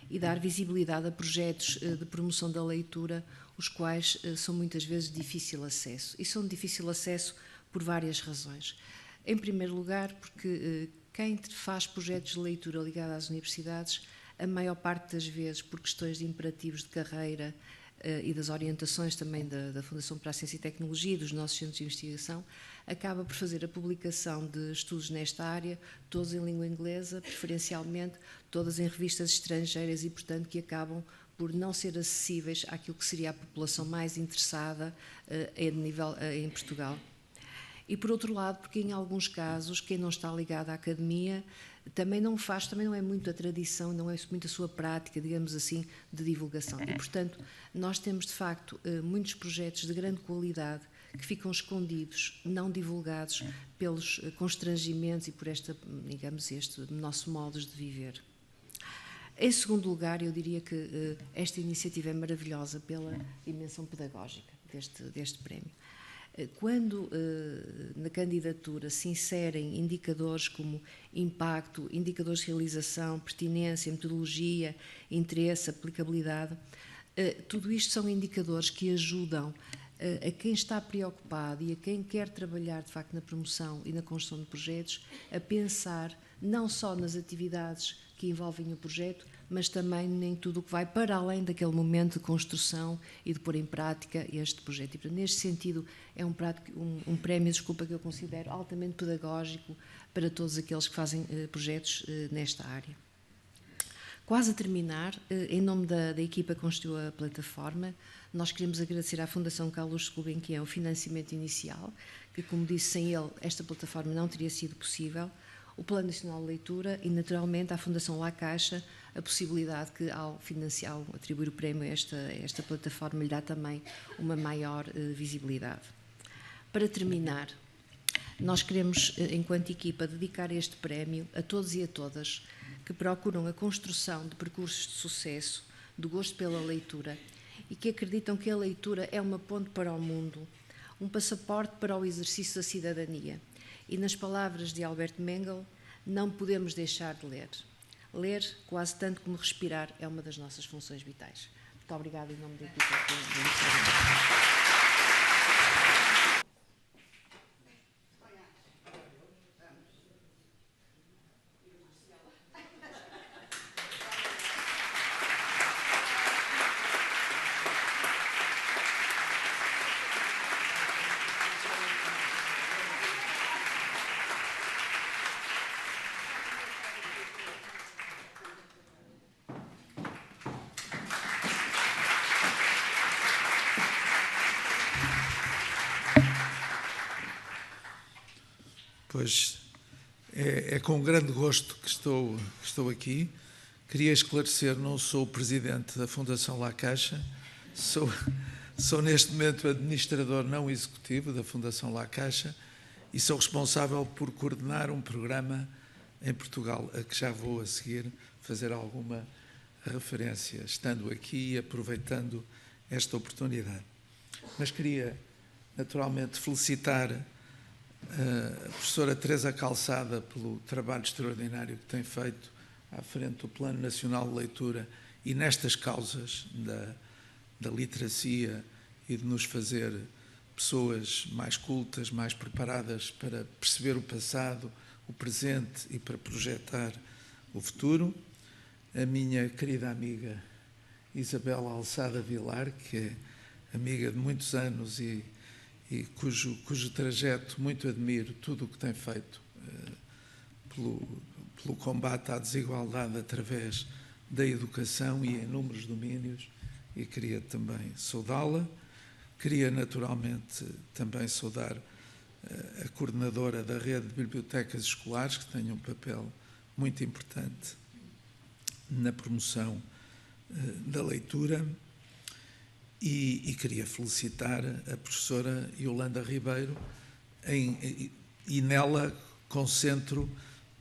e dar visibilidade a projetos de promoção da leitura, os quais são muitas vezes de difícil acesso. E são de difícil acesso por várias razões. Em primeiro lugar, porque quem faz projetos de leitura ligados às universidades, a maior parte das vezes, por questões de imperativos de carreira e das orientações também da Fundação para a Ciência e Tecnologia e dos nossos centros de investigação, acaba por fazer a publicação de estudos nesta área, todos em língua inglesa, preferencialmente, todas em revistas estrangeiras e, portanto, que por não ser acessíveis àquilo que seria a população mais interessada em Portugal. E, por outro lado, porque em alguns casos, quem não está ligado à academia também não é muito a tradição, não é muito a sua prática, digamos assim, de divulgação. E, portanto, nós temos, de facto, muitos projetos de grande qualidade que ficam escondidos, não divulgados pelos constrangimentos e por este nosso modo de viver. Em segundo lugar, eu diria que esta iniciativa é maravilhosa pela dimensão pedagógica deste prémio. Quando na candidatura se inserem indicadores como impacto, indicadores de realização, pertinência, metodologia, interesse, aplicabilidade, tudo isto são indicadores que ajudam a quem está preocupado e a quem quer trabalhar, de facto, na promoção e na construção de projetos, a pensar não só nas atividades que envolvem o projeto, mas também em tudo o que vai para além daquele momento de construção e de pôr em prática este projeto. E, portanto, neste sentido, é um prémio, que eu considero altamente pedagógico para todos aqueles que fazem projetos nesta área. Quase a terminar, em nome da equipa que constituiu a plataforma, nós queremos agradecer à Fundação Carlos Gulbenkian o financiamento inicial, que, como disse, sem ele esta plataforma não teria sido possível, o Plano Nacional de Leitura e, naturalmente, à Fundação La Caixa, a possibilidade que, ao atribuir o prémio a esta plataforma, lhe dá também uma maior visibilidade. Para terminar, nós queremos, enquanto equipa, dedicar este prémio a todos e a todas que procuram a construção de percursos de sucesso, do gosto pela leitura e que acreditam que a leitura é uma ponte para o mundo, um passaporte para o exercício da cidadania. E, nas palavras de Albert Mengel, não podemos deixar de ler. Ler, quase tanto como respirar, é uma das nossas funções vitais. Muito obrigada em nome da equipa. Pois é com grande gosto que estou aqui. Queria esclarecer, não sou o presidente da Fundação La Caixa, sou neste momento administrador não executivo da Fundação La Caixa e sou responsável por coordenar um programa em Portugal, a que já vou a seguir fazer alguma referência, estando aqui e aproveitando esta oportunidade. Mas queria, naturalmente, felicitar a professora Teresa Calçada pelo trabalho extraordinário que tem feito à frente do Plano Nacional de Leitura e nestas causas da literacia e de nos fazer pessoas mais cultas, mais preparadas para perceber o passado, o presente e para projetar o futuro. A minha querida amiga Isabela Alçada Vilar, que é amiga de muitos anos e cujo trajeto muito admiro, tudo o que tem feito pelo combate à desigualdade através da educação e em inúmeros domínios, e queria também saudá-la. Queria naturalmente também saudar a coordenadora da rede de bibliotecas escolares, que tem um papel muito importante na promoção da leitura. E queria felicitar a professora Yolanda Ribeiro e nela concentro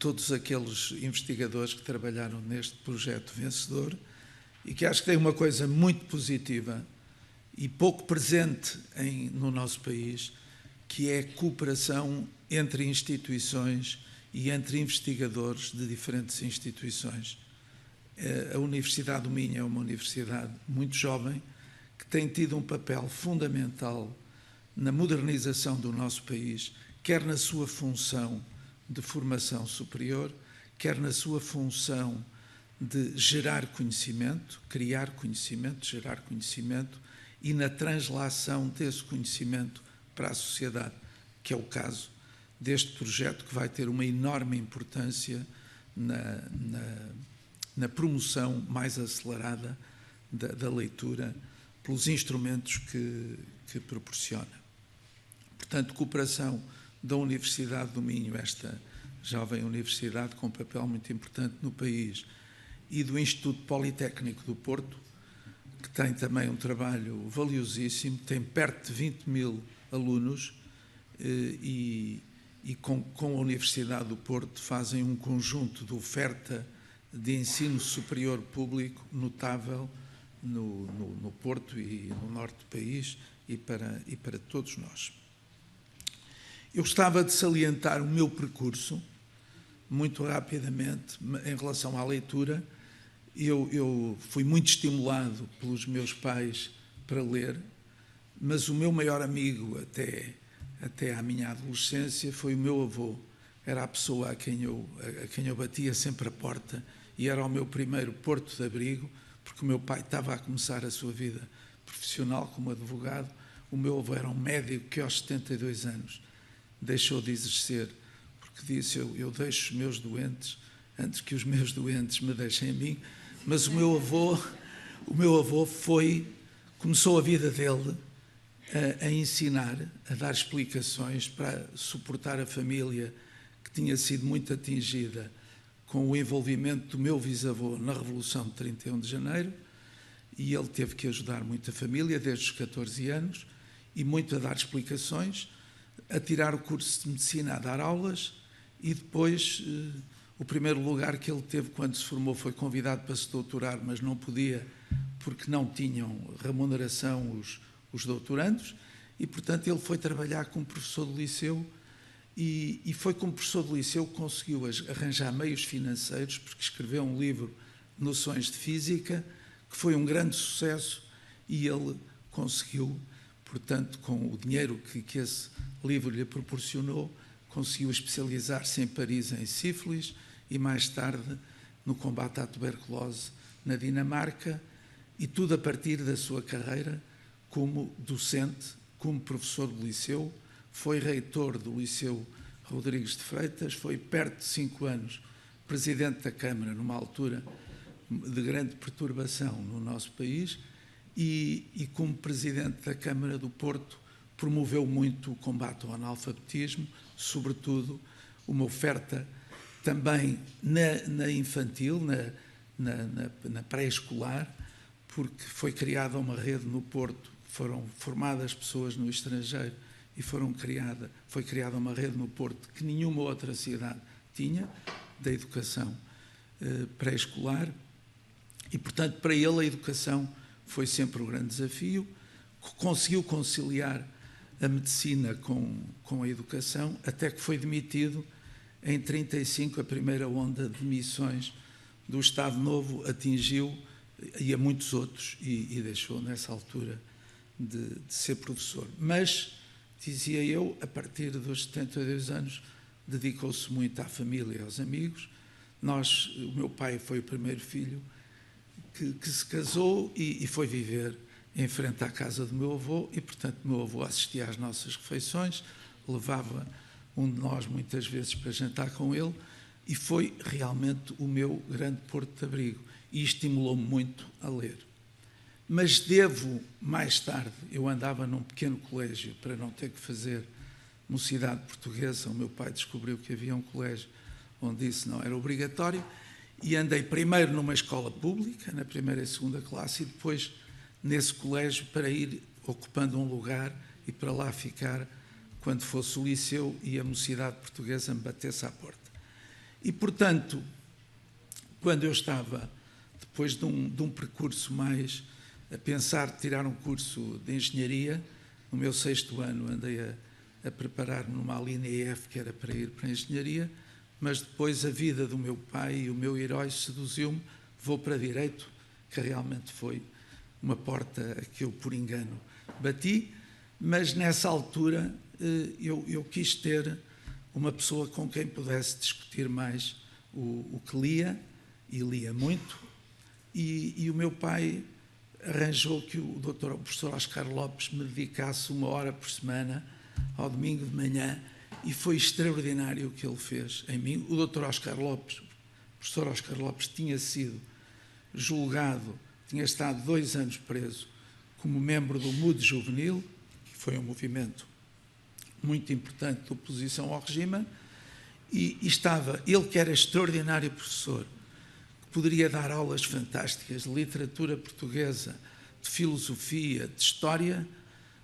todos aqueles investigadores que trabalharam neste projeto vencedor e que acho que tem uma coisa muito positiva e pouco presente no nosso país, que é a cooperação entre instituições e entre investigadores de diferentes instituições. A Universidade do Minho é uma universidade muito jovem, que tem tido um papel fundamental na modernização do nosso país, quer na sua função de formação superior, quer na sua função de gerar conhecimento, criar conhecimento, gerar conhecimento e na translação desse conhecimento para a sociedade, que é o caso deste projeto que vai ter uma enorme importância na promoção mais acelerada da leitura pelos instrumentos que proporciona. Portanto, cooperação da Universidade do Minho, esta jovem universidade com um papel muito importante no país, e do Instituto Politécnico do Porto, que tem também um trabalho valiosíssimo, tem perto de 20 mil alunos e com a Universidade do Porto fazem um conjunto de oferta de ensino superior público notável no Porto e no norte do país e para todos nós. Eu gostava de salientar o meu percurso, muito rapidamente, em relação à leitura. Eu fui muito estimulado pelos meus pais para ler, mas o meu maior amigo até à minha adolescência foi o meu avô. Era a pessoa a quem eu batia sempre a porta e era o meu primeiro porto de abrigo, porque o meu pai estava a começar a sua vida profissional como advogado. O meu avô era um médico que aos 72 anos deixou de exercer, porque disse: eu deixo os meus doentes antes que os meus doentes me deixem a mim. Mas o meu avô começou a vida dele a ensinar, a dar explicações para suportar a família que tinha sido muito atingida com o envolvimento do meu bisavô na Revolução de 31 de Janeiro, e ele teve que ajudar muito a família desde os 14 anos, e muito a dar explicações, a tirar o curso de medicina, a dar aulas, e depois o primeiro lugar que ele teve quando se formou foi convidado para se doutorar, mas não podia porque não tinham remuneração os doutorandos, e portanto ele foi trabalhar como professor de liceu, e foi como professor de liceu que conseguiu arranjar meios financeiros, porque escreveu um livro, Noções de Física, que foi um grande sucesso, e ele conseguiu, portanto, com o dinheiro que esse livro lhe proporcionou, conseguiu especializar-se em Paris em sífilis e mais tarde no combate à tuberculose na Dinamarca, e tudo a partir da sua carreira como docente, como professor de liceu. Foi reitor do Liceu Rodrigues de Freitas, foi perto de 5 anos presidente da Câmara, numa altura de grande perturbação no nosso país, e como presidente da Câmara do Porto promoveu muito o combate ao analfabetismo, sobretudo uma oferta também na infantil, na pré-escolar, porque foi criada uma rede no Porto, foram formadas pessoas no estrangeiro e foi criada uma rede no Porto que nenhuma outra cidade tinha, da educação pré-escolar, e, portanto, para ele a educação foi sempre um grande desafio. Conseguiu conciliar a medicina com a educação, até que foi demitido em 1935, a primeira onda de demissões do Estado Novo atingiu, e a muitos outros, e deixou nessa altura de ser professor. Mas, dizia eu, a partir dos 72 anos, dedicou-se muito à família e aos amigos. O meu pai foi o primeiro filho que se casou e foi viver em frente à casa do meu avô, e, portanto, o meu avô assistia às nossas refeições, levava um de nós muitas vezes para jantar com ele, e foi realmente o meu grande porto de abrigo, e estimulou-me muito a ler. Mas devo, mais tarde, eu andava num pequeno colégio para não ter que fazer mocidade portuguesa. O meu pai descobriu que havia um colégio onde isso não era obrigatório, e andei primeiro numa escola pública, na primeira e segunda classe, e depois nesse colégio para ir ocupando um lugar e para lá ficar quando fosse o liceu e a mocidade portuguesa me batesse à porta. E, portanto, quando eu estava, depois de um percurso mais a pensar tirar um curso de engenharia, no meu 6º ano andei a preparar-me numa linha EF que era para ir para a engenharia, mas depois a vida do meu pai e o meu herói seduziu-me, vou para Direito, que realmente foi uma porta a que eu, por engano, bati, mas nessa altura eu quis ter uma pessoa com quem pudesse discutir mais o que lia, e lia muito, e o meu pai arranjou que o professor Oscar Lopes me dedicasse 1 hora por semana, ao domingo de manhã, e foi extraordinário o que ele fez em mim. O professor Oscar Lopes tinha sido julgado, tinha estado 2 anos preso como membro do MUD Juvenil, que foi um movimento muito importante de oposição ao regime, e estava, ele que era extraordinário professor, que poderia dar aulas fantásticas de literatura portuguesa, de filosofia, de história,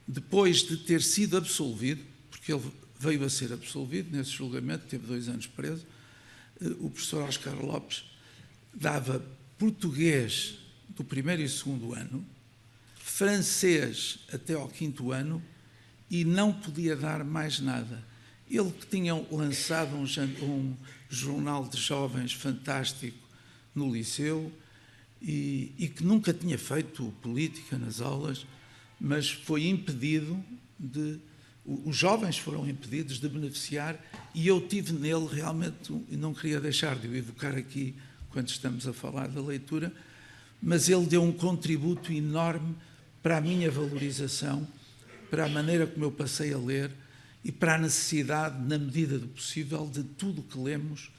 depois de ter sido absolvido, porque ele veio a ser absolvido nesse julgamento, teve 2 anos preso, o professor Oscar Lopes dava português do primeiro e segundo ano, francês até ao quinto ano e não podia dar mais nada. Ele que tinha lançado um jornal de jovens fantástico no liceu e que nunca tinha feito política nas aulas, mas foi impedido de... Os jovens foram impedidos de beneficiar e eu tive nele realmente, e não queria deixar de o evocar aqui quando estamos a falar da leitura, mas ele deu um contributo enorme para a minha valorização, para a maneira como eu passei a ler e para a necessidade, na medida do possível, de tudo o que lemos,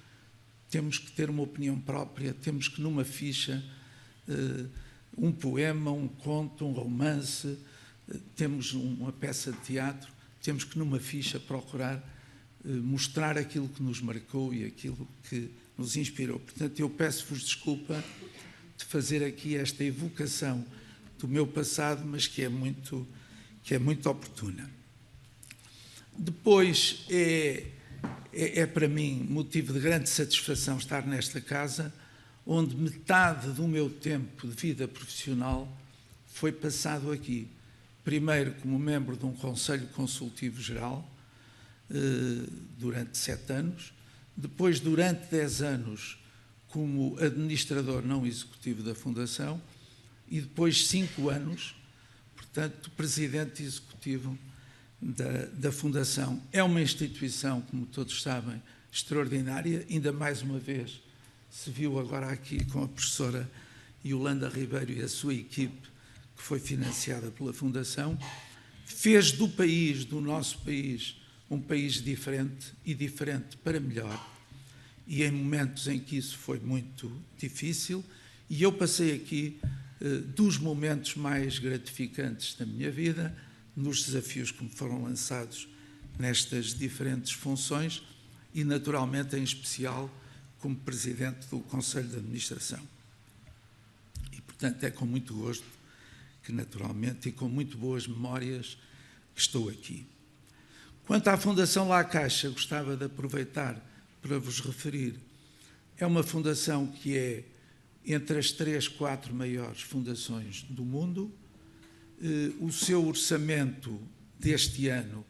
temos que ter uma opinião própria, temos que numa ficha, um poema, um conto, um romance, temos uma peça de teatro, temos que numa ficha procurar mostrar aquilo que nos marcou e aquilo que nos inspirou. Portanto, eu peço-vos desculpa de fazer aqui esta evocação do meu passado, mas que é muito oportuna. Depois, é para mim motivo de grande satisfação estar nesta casa, onde metade do meu tempo de vida profissional foi passado aqui. Primeiro como membro de um Conselho Consultivo Geral, durante 7 anos, depois durante 10 anos como administrador não executivo da Fundação e depois 5 anos, portanto, presidente executivo da Fundação. É uma instituição, como todos sabem, extraordinária, ainda mais uma vez se viu agora aqui com a professora Yolanda Ribeiro e a sua equipe, que foi financiada pela Fundação, fez do país, do nosso país, um país diferente e diferente para melhor. E em momentos em que isso foi muito difícil, e eu passei aqui dos momentos mais gratificantes da minha vida, nos desafios que me foram lançados nestas diferentes funções e, naturalmente, em especial, como Presidente do Conselho de Administração. E, portanto, é com muito gosto que, naturalmente, e com muito boas memórias, que estou aqui. Quanto à Fundação La Caixa, gostava de aproveitar para vos referir. É uma fundação que é entre as 3, 4 maiores fundações do mundo. O seu orçamento deste ano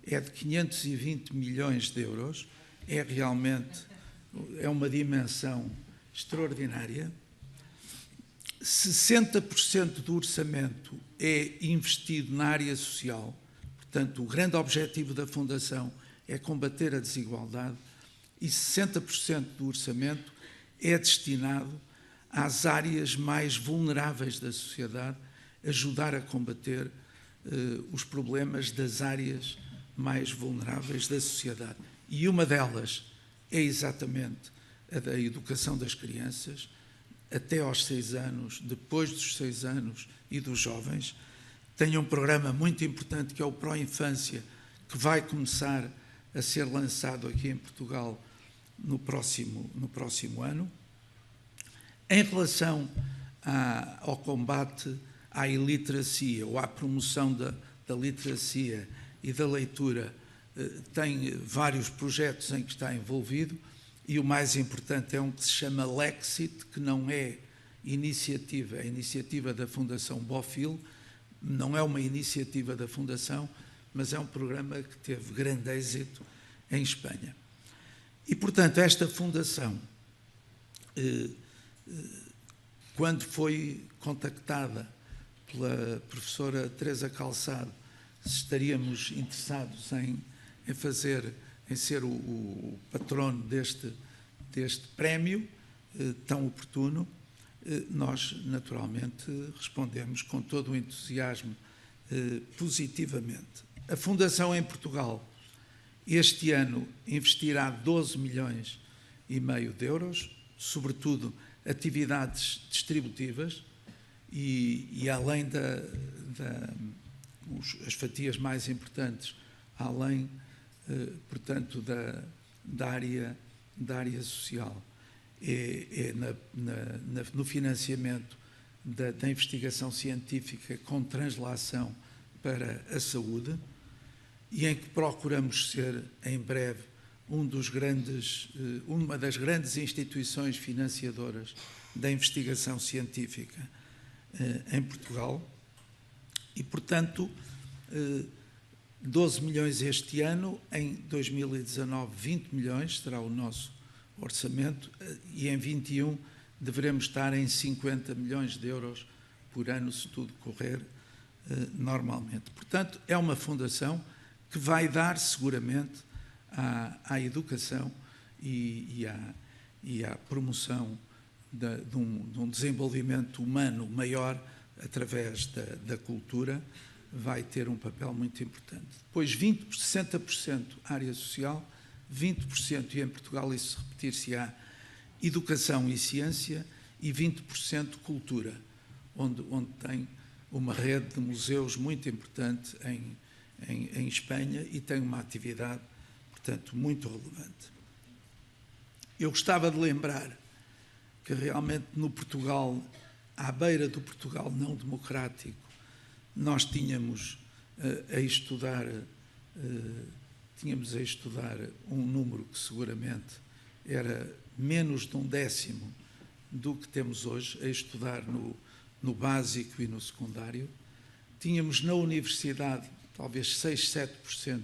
é de 520 milhões de euros. É realmente uma dimensão extraordinária. 60% do orçamento é investido na área social. Portanto, o grande objetivo da Fundação é combater a desigualdade e 60% do orçamento é destinado às áreas mais vulneráveis da sociedade, ajudar a combater os problemas das áreas mais vulneráveis da sociedade. E uma delas é exatamente a da educação das crianças, até aos 6 anos, depois dos 6 anos e dos jovens. Tem um programa muito importante que é o Pró-Infância, que vai começar a ser lançado aqui em Portugal no próximo ano. Em relação ao combate à iliteracia ou à promoção da literacia e da leitura, tem vários projetos em que está envolvido e o mais importante é um que se chama Lexit, que não é iniciativa, é a iniciativa da Fundação Bofill, não é uma iniciativa da Fundação, mas é um programa que teve grande êxito em Espanha. E, portanto, esta Fundação, quando foi contactada pela professora Teresa Calçado, se estaríamos interessados em ser o patrono deste prémio tão oportuno, nós, naturalmente, respondemos com todo o entusiasmo positivamente. A Fundação em Portugal, este ano, investirá 12 milhões e meio de euros, sobretudo atividades distributivas e além as fatias mais importantes, além, portanto, da área social. No financiamento da investigação científica com translação para a saúde e em que procuramos ser, em breve, uma das grandes instituições financiadoras da investigação científica em Portugal e, portanto, 12 milhões este ano, em 2019 20 milhões será o nosso orçamento e em 21 deveremos estar em 50 milhões de euros por ano se tudo correr normalmente. Portanto, é uma fundação que vai dar seguramente à educação e à promoção de um desenvolvimento humano maior através da cultura, vai ter um papel muito importante. Depois 60% área social, 20%, e em Portugal isso repetir-se-á, educação e ciência, e 20% cultura, onde tem uma rede de museus muito importante em Espanha e tem uma atividade, portanto, muito relevante. Eu gostava de lembrar que realmente no Portugal, à beira do Portugal não democrático, nós tínhamos a estudar um número que seguramente era menos de 1/10 do que temos hoje, a estudar no básico e no secundário. Tínhamos na universidade talvez 6, 7%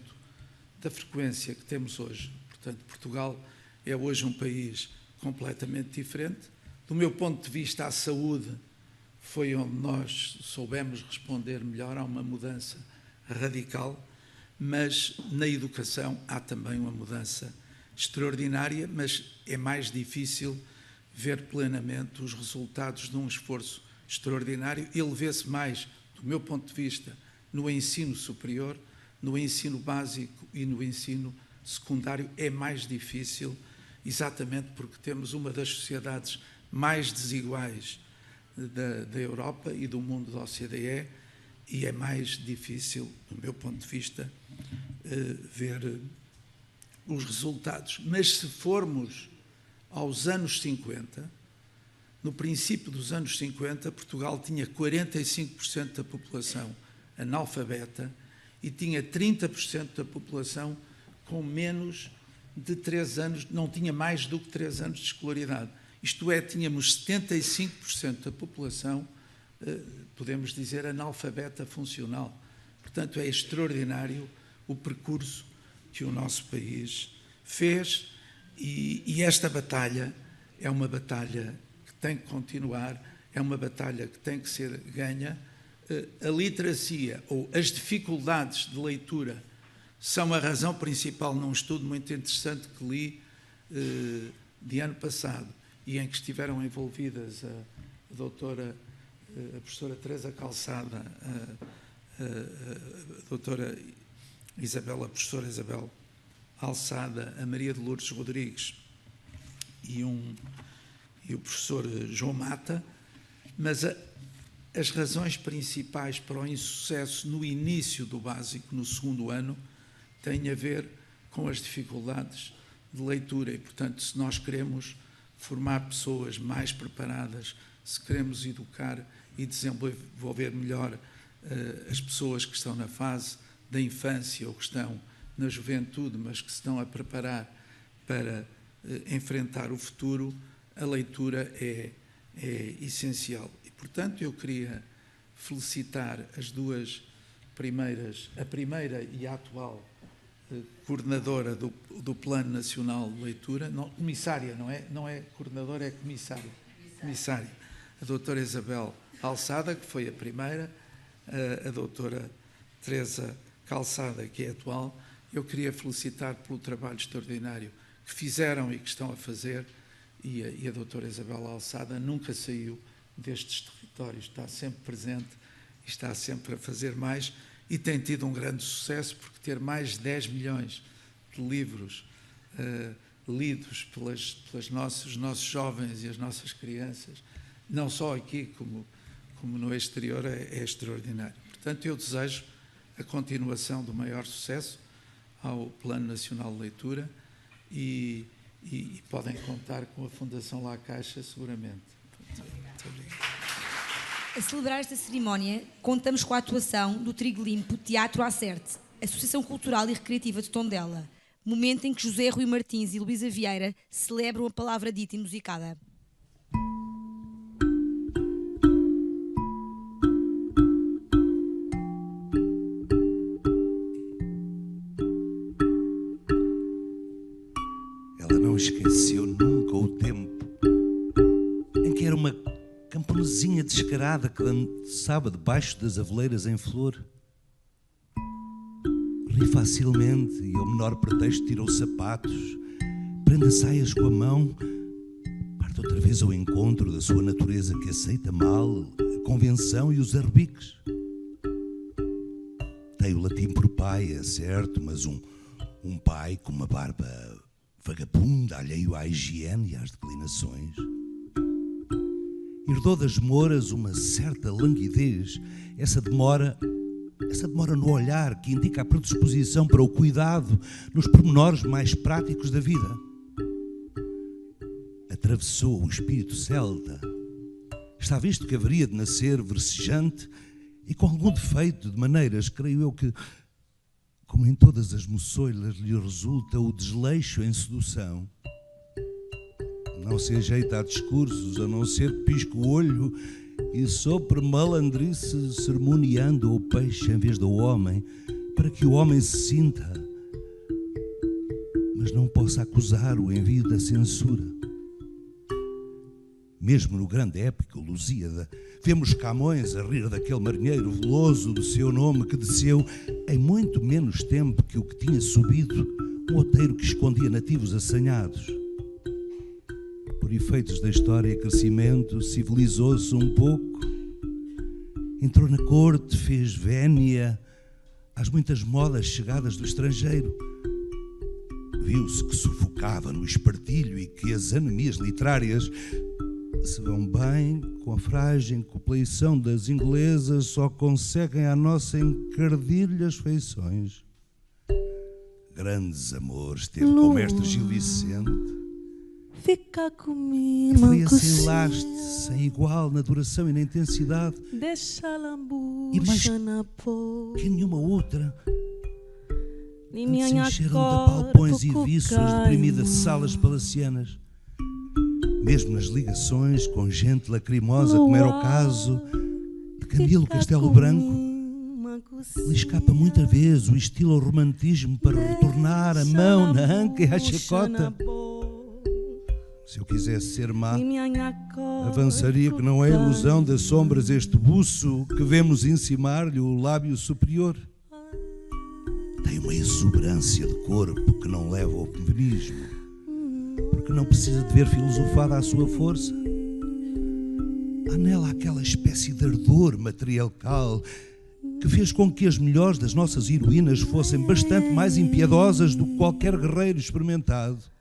da frequência que temos hoje. Portanto, Portugal é hoje um país completamente diferente. Do meu ponto de vista, a saúde foi onde nós soubemos responder melhor a uma mudança radical, mas na educação há também uma mudança extraordinária, mas é mais difícil ver plenamente os resultados de um esforço extraordinário. Ele vê-se mais, do meu ponto de vista, no ensino superior, no ensino básico e no ensino secundário. É mais difícil, exatamente porque temos uma das sociedades mais desiguais da Europa e do mundo da OCDE, e é mais difícil, do meu ponto de vista, ver os resultados. Mas se formos aos anos 50, no princípio dos anos 50, Portugal tinha 45% da população analfabeta e tinha 30% da população com menos de 3 anos, não tinha mais do que 3 anos de escolaridade. Isto é, tínhamos 75% da população, podemos dizer, analfabeta funcional. Portanto, é extraordinário o percurso que o nosso país fez e esta batalha é uma batalha que tem que continuar, é uma batalha que tem que ser ganha. A literacia ou as dificuldades de leitura são a razão principal num estudo muito interessante que li de ano passado e em que estiveram envolvidas a professora Teresa Calçada, a doutora Isabel, a professora Isabel Alçada, a Maria de Lourdes Rodrigues e o professor João Mata, mas as razões principais para o insucesso no início do básico, no segundo ano, têm a ver com as dificuldades de leitura e, portanto, se nós queremos formar pessoas mais preparadas, se queremos educar e desenvolver melhor as pessoas que estão na fase da infância ou que estão na juventude, mas que se estão a preparar para enfrentar o futuro, a leitura é essencial. E, portanto, eu queria felicitar as duas primeiras, a primeira e a atual coordenadora do Plano Nacional de Leitura, não, comissária, não é coordenadora, é comissária. Comissária. A doutora Isabel Alçada, que foi a primeira, a doutora Teresa Calçada, que é atual. Eu queria felicitar pelo trabalho extraordinário que fizeram e que estão a fazer, e a doutora Isabel Alçada nunca saiu destes territórios, está sempre presente e está sempre a fazer mais, e tem tido um grande sucesso, porque ter mais de 10 milhões de livros lidos pelos nossos jovens e as nossas crianças, não só aqui como no exterior, é extraordinário. Portanto, eu desejo a continuação do maior sucesso ao Plano Nacional de Leitura e podem contar com a Fundação La Caixa, seguramente. Muito obrigado. A celebrar esta cerimónia, contamos com a atuação do Trigo Limpo Teatro Acerte, Associação Cultural e Recreativa de Tondela, momento em que José Rui Martins e Luísa Vieira celebram a palavra dita e musicada. Ela não esqueceu nunca o tempo em que era uma camponesinha descarada que dançava debaixo das aveleiras em flor. Ri facilmente e ao menor pretexto tira os sapatos, prende as saias com a mão, parte outra vez ao encontro da sua natureza que aceita mal a convenção e os arrebiques. Tem o latim por pai, é certo, mas um pai com uma barba vagabunda, alheio à higiene e às declinações. Herdou das Mouras uma certa languidez, essa demora no olhar que indica a predisposição para o cuidado nos pormenores mais práticos da vida. Atravessou o espírito celta. Está visto que haveria de nascer versejante e com algum defeito de maneiras, creio eu que, como em todas as moçoilas, lhe resulta o desleixo em sedução. Não se ajeita a discursos, a não ser que pisque o olho e sopre malandrice, sermoneando o peixe em vez do homem, para que o homem se sinta, mas não possa acusar o envio da censura. Mesmo no grande épico Lusíada, vemos Camões a rir daquele marinheiro veloso do seu nome que desceu em muito menos tempo que o que tinha subido, um outeiro que escondia nativos assanhados. Por efeitos da história e crescimento, civilizou-se um pouco, entrou na corte, fez vénia às muitas modas chegadas do estrangeiro. Viu-se que sufocava no espartilho e que as anemias literárias se vão bem com a frágil compleição das inglesas, só conseguem à nossa encardilha as feições. Grandes amores teve com o mestre Gil Vicente. Fica comigo, foi assim laste, sem igual na duração e na intensidade. Deixa e mais que nenhuma outra. Antes se encheram de palpões e viços, deprimidas salas palacianas. Mesmo nas ligações com gente lacrimosa, como era o caso de Camilo Castelo Branco, lhe escapa muita vez o estilo ao romantismo para retornar a mão na anca e à chacota. Se eu quisesse ser má, avançaria que não é ilusão das sombras este buço que vemos encimar-lhe o lábio superior. Tem uma exuberância de corpo que não leva ao feminismo, porque não precisa de ver filosofada à sua força. Há nela aquela espécie de ardor matriarcal que fez com que as melhores das nossas heroínas fossem bastante mais impiedosas do que qualquer guerreiro experimentado.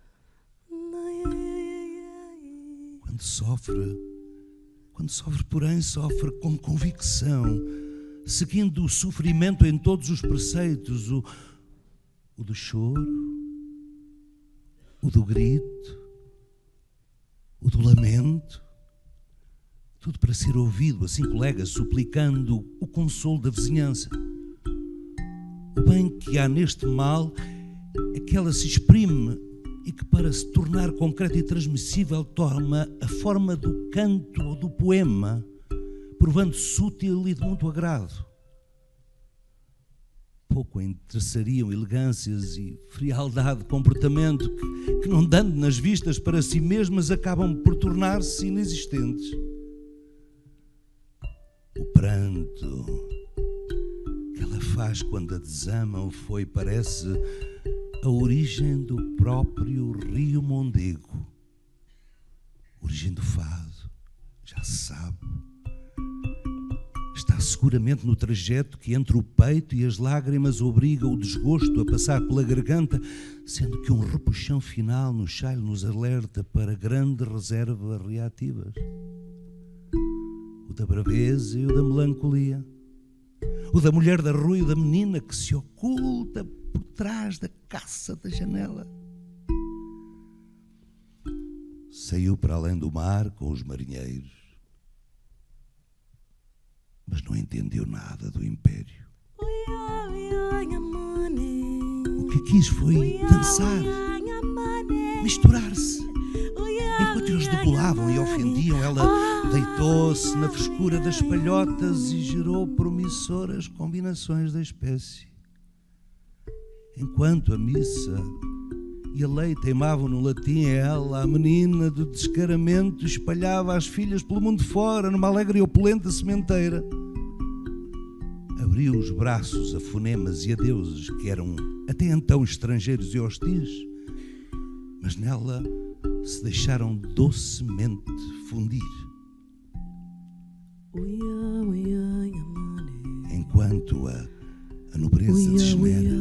Quando sofre, porém, sofre com convicção, seguindo o sofrimento em todos os preceitos, o do choro, o do grito, o do lamento, tudo para ser ouvido, assim colega, suplicando o consolo da vizinhança. O bem que há neste mal é que ela se exprime e que, para se tornar concreta e transmissível, toma a forma do canto ou do poema, provando-se útil e de muito agrado. Pouco a interessariam elegâncias e frialdade de comportamento que, não dando nas vistas para si mesmas, acabam por tornar-se inexistentes. O pranto que ela faz quando a desamam foi, parece, a origem do próprio Rio Mondego. Origem do fado, já se sabe. Está seguramente no trajeto que entre o peito e as lágrimas obriga o desgosto a passar pela garganta, sendo que um repuxão final no chale nos alerta para grandes reservas reativas. O da braveza e o da melancolia. O da mulher da rua e o da menina que se oculta por trás da caça da janela. Saiu para além do mar com os marinheiros, mas não entendeu nada do império. O que quis foi dançar, misturar-se. Enquanto eles debolavam e ofendiam, ela deitou-se na frescura das palhotas e gerou promissoras combinações da espécie. Enquanto a missa e a lei teimavam no latim, ela, a menina do descaramento, espalhava as filhas pelo mundo fora, numa alegre e opulenta sementeira. Abriu os braços a fonemas e a deuses que eram até então estrangeiros e hostis, mas nela se deixaram docemente fundir. Enquanto a nobreza desgenera,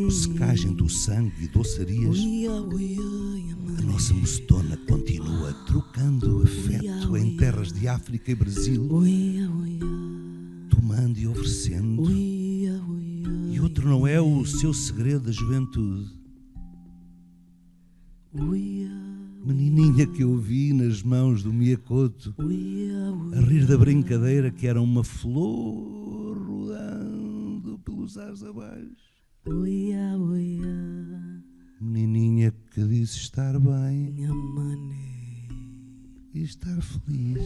por secagem do sangue e doçarias, a nossa mocetona continua trocando afeto em terras de África e Brasil, tomando e oferecendo, e outro não é o seu segredo da juventude. Menininha que eu vi nas mãos do Miyakoto, a rir da brincadeira que era uma flor rodando pelos ares abaixo. Menininha que disse estar bem e estar feliz.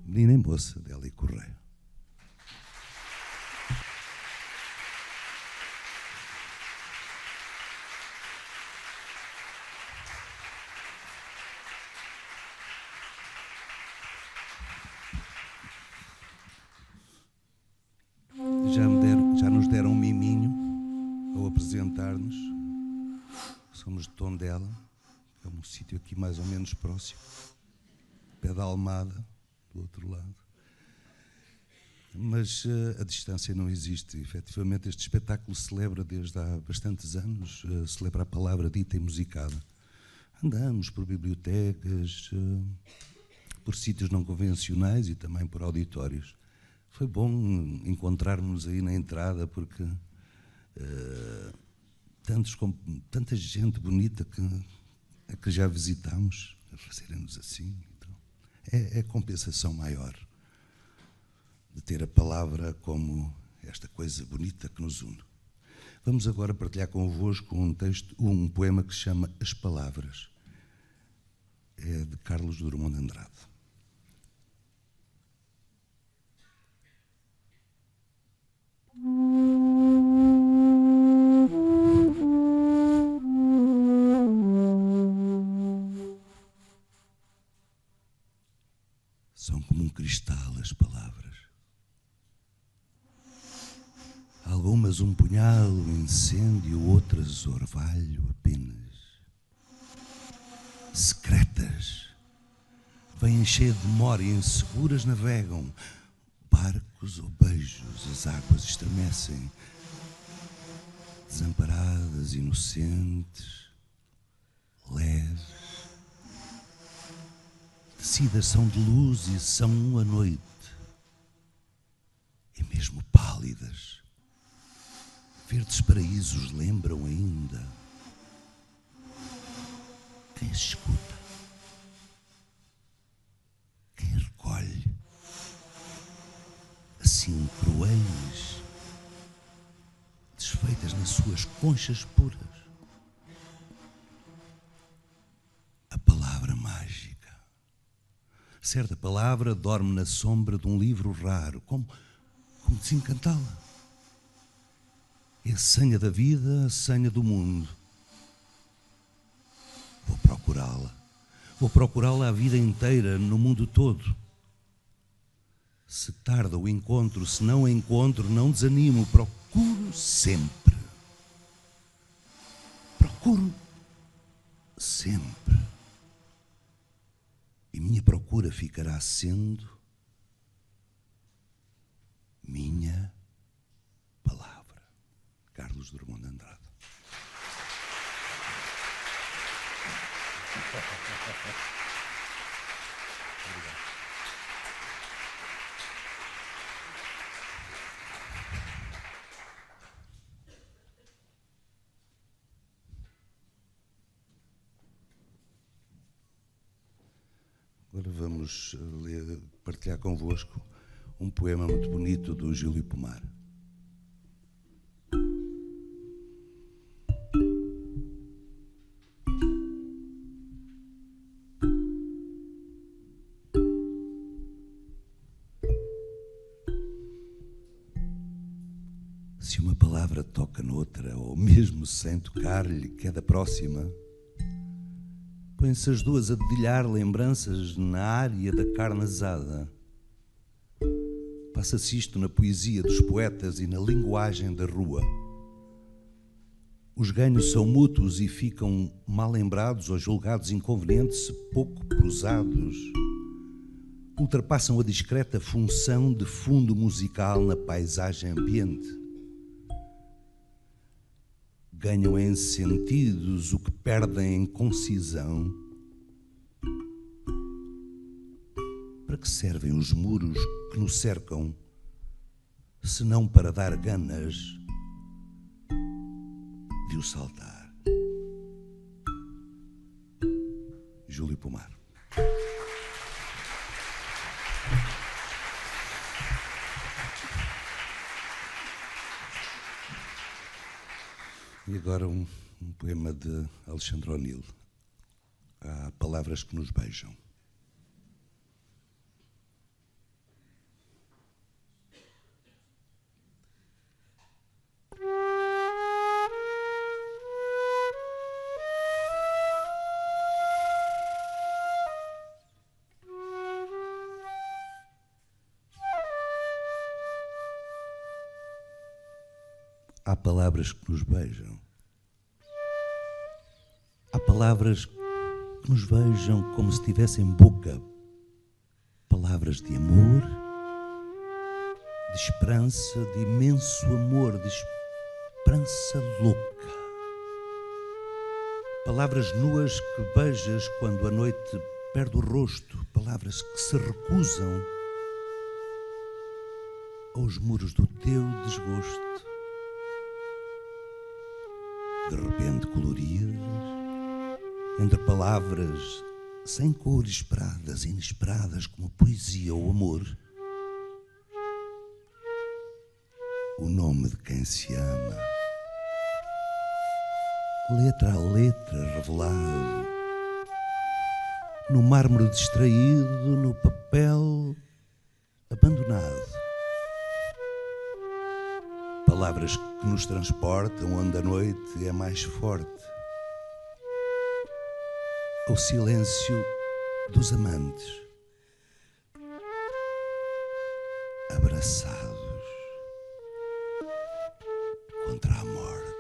Menina e moça, Délia Correia. Já nos deram um miminho ao apresentar-nos. Somos de Tondela, que é um sítio aqui mais ou menos próximo, pé da Almada, do outro lado. Mas a distância não existe. Efetivamente, este espetáculo celebra desde há bastantes anos, celebra a palavra dita e musicada. Andamos por bibliotecas, por sítios não convencionais e também por auditórios. Foi bom encontrarmos aí na entrada, porque tanta gente bonita que já visitámos, a fazerem-nos assim. Então, é compensação maior de ter a palavra como esta coisa bonita que nos une. Vamos agora partilhar convosco um poema que se chama As Palavras. É de Carlos Drummond de Andrade. São como um cristal as palavras. Algumas um punhal, um incêndio, outras orvalho apenas. Secretas, vêm cheias de memória e inseguras navegam. Barcos ou beijos, as águas estremecem. Desamparadas, inocentes, leves. Tecidas são de luz e são a noite. E mesmo pálidas. Verdes paraísos lembram ainda. Quem se escuta? Quem recolhe? Assim cruéis, desfeitas nas suas conchas puras. A palavra mágica. Certa palavra dorme na sombra de um livro raro. Como desencantá-la? É a senha da vida, a senha do mundo. Vou procurá-la. Vou procurá-la a vida inteira, no mundo todo. Se tarda o encontro, se não a encontro, não desanimo, procuro sempre. Procuro sempre. E minha procura ficará sendo minha palavra. Carlos Drummond de Andrade. Obrigado. Agora vamos partilhar convosco um poema muito bonito do Júlio Pomar. se uma palavra toca noutra, ou mesmo sem tocar-lhe, que é da próxima, põem-se as duas a dedilhar lembranças na área da carne asada. Passa-se isto na poesia dos poetas e na linguagem da rua. Os ganhos são mútuos e ficam mal lembrados ou julgados inconvenientes se pouco prosados. Ultrapassam a discreta função de fundo musical na paisagem ambiente. Ganham em sentidos o que perdem em concisão. Para que servem os muros que nos cercam, se não para dar ganas de o saltar? Júlio Pomar. E agora um poema de Alexandre O'Neill. Há palavras que nos beijam. Há palavras que nos beijam. Há palavras que nos beijam como se tivessem boca. Palavras de amor, de esperança, de imenso amor, de esperança louca. Palavras nuas que beijas quando a noite perde o rosto. Palavras que se recusam aos muros do teu desgosto. De repente coloridas, entre palavras sem cor, esperadas, inesperadas, como a poesia ou o amor, o nome de quem se ama, letra a letra revelado, no mármore distraído, no papel abandonado. Palavras que nos transportam onde a noite é mais forte. O silêncio dos amantes, abraçados contra a morte.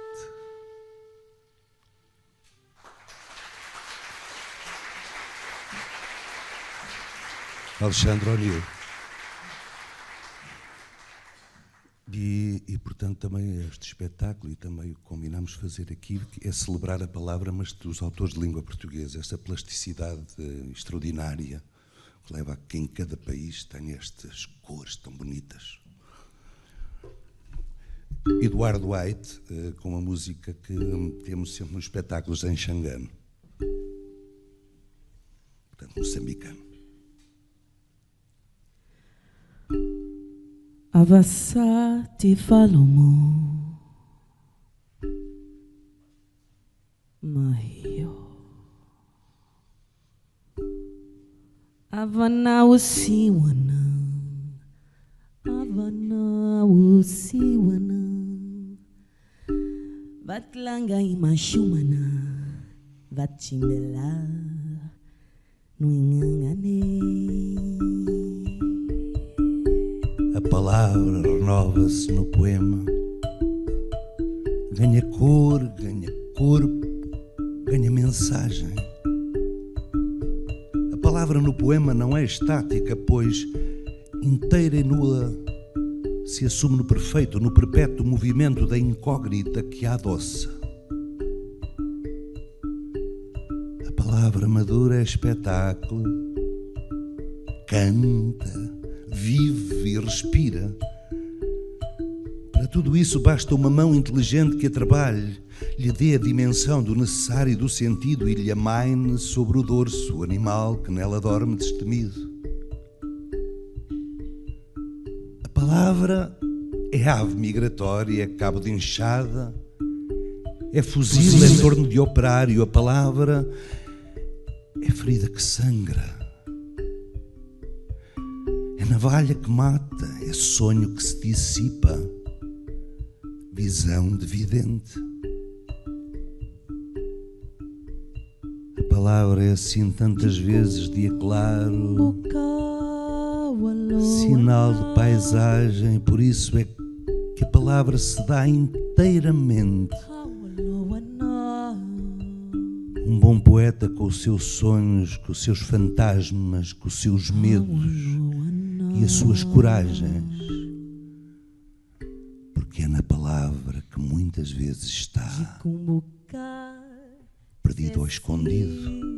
Alexandre O'Neill. E, portanto, também este espetáculo, e também o que combinamos fazer aqui, é celebrar a palavra, mas dos autores de língua portuguesa, essa plasticidade extraordinária que leva a que em cada país tenha estas cores tão bonitas. Eduardo White, com uma música que temos sempre nos espetáculos em Xangano, portanto, moçambicano. Avasati Valomo Mahio Avana Usiwana Avana Usiwana Vatlanga Imashumana Vatimbela Nuingangane. A palavra renova-se no poema, ganha cor, ganha corpo, ganha mensagem. A palavra no poema não é estática, pois inteira e nua se assume no perfeito, no perpétuo movimento da incógnita que a adoça. A palavra madura é espetáculo, canta, vive e respira. Para tudo isso basta uma mão inteligente que a trabalhe, lhe dê a dimensão do necessário e do sentido e lhe amaine sobre o dorso o animal que nela dorme destemido. A palavra é ave migratória, é cabo de enxada, é fuzil em torno de operário. A palavra é ferida que sangra, navalha que mata, é sonho que se dissipa, visão de vidente. A palavra é assim tantas vezes dia claro, sinal de paisagem, por isso é que a palavra se dá inteiramente. Um bom poeta com os seus sonhos, com os seus fantasmas, com os seus medos e as suas coragens. Porque é na palavra que muitas vezes está perdido ou escondido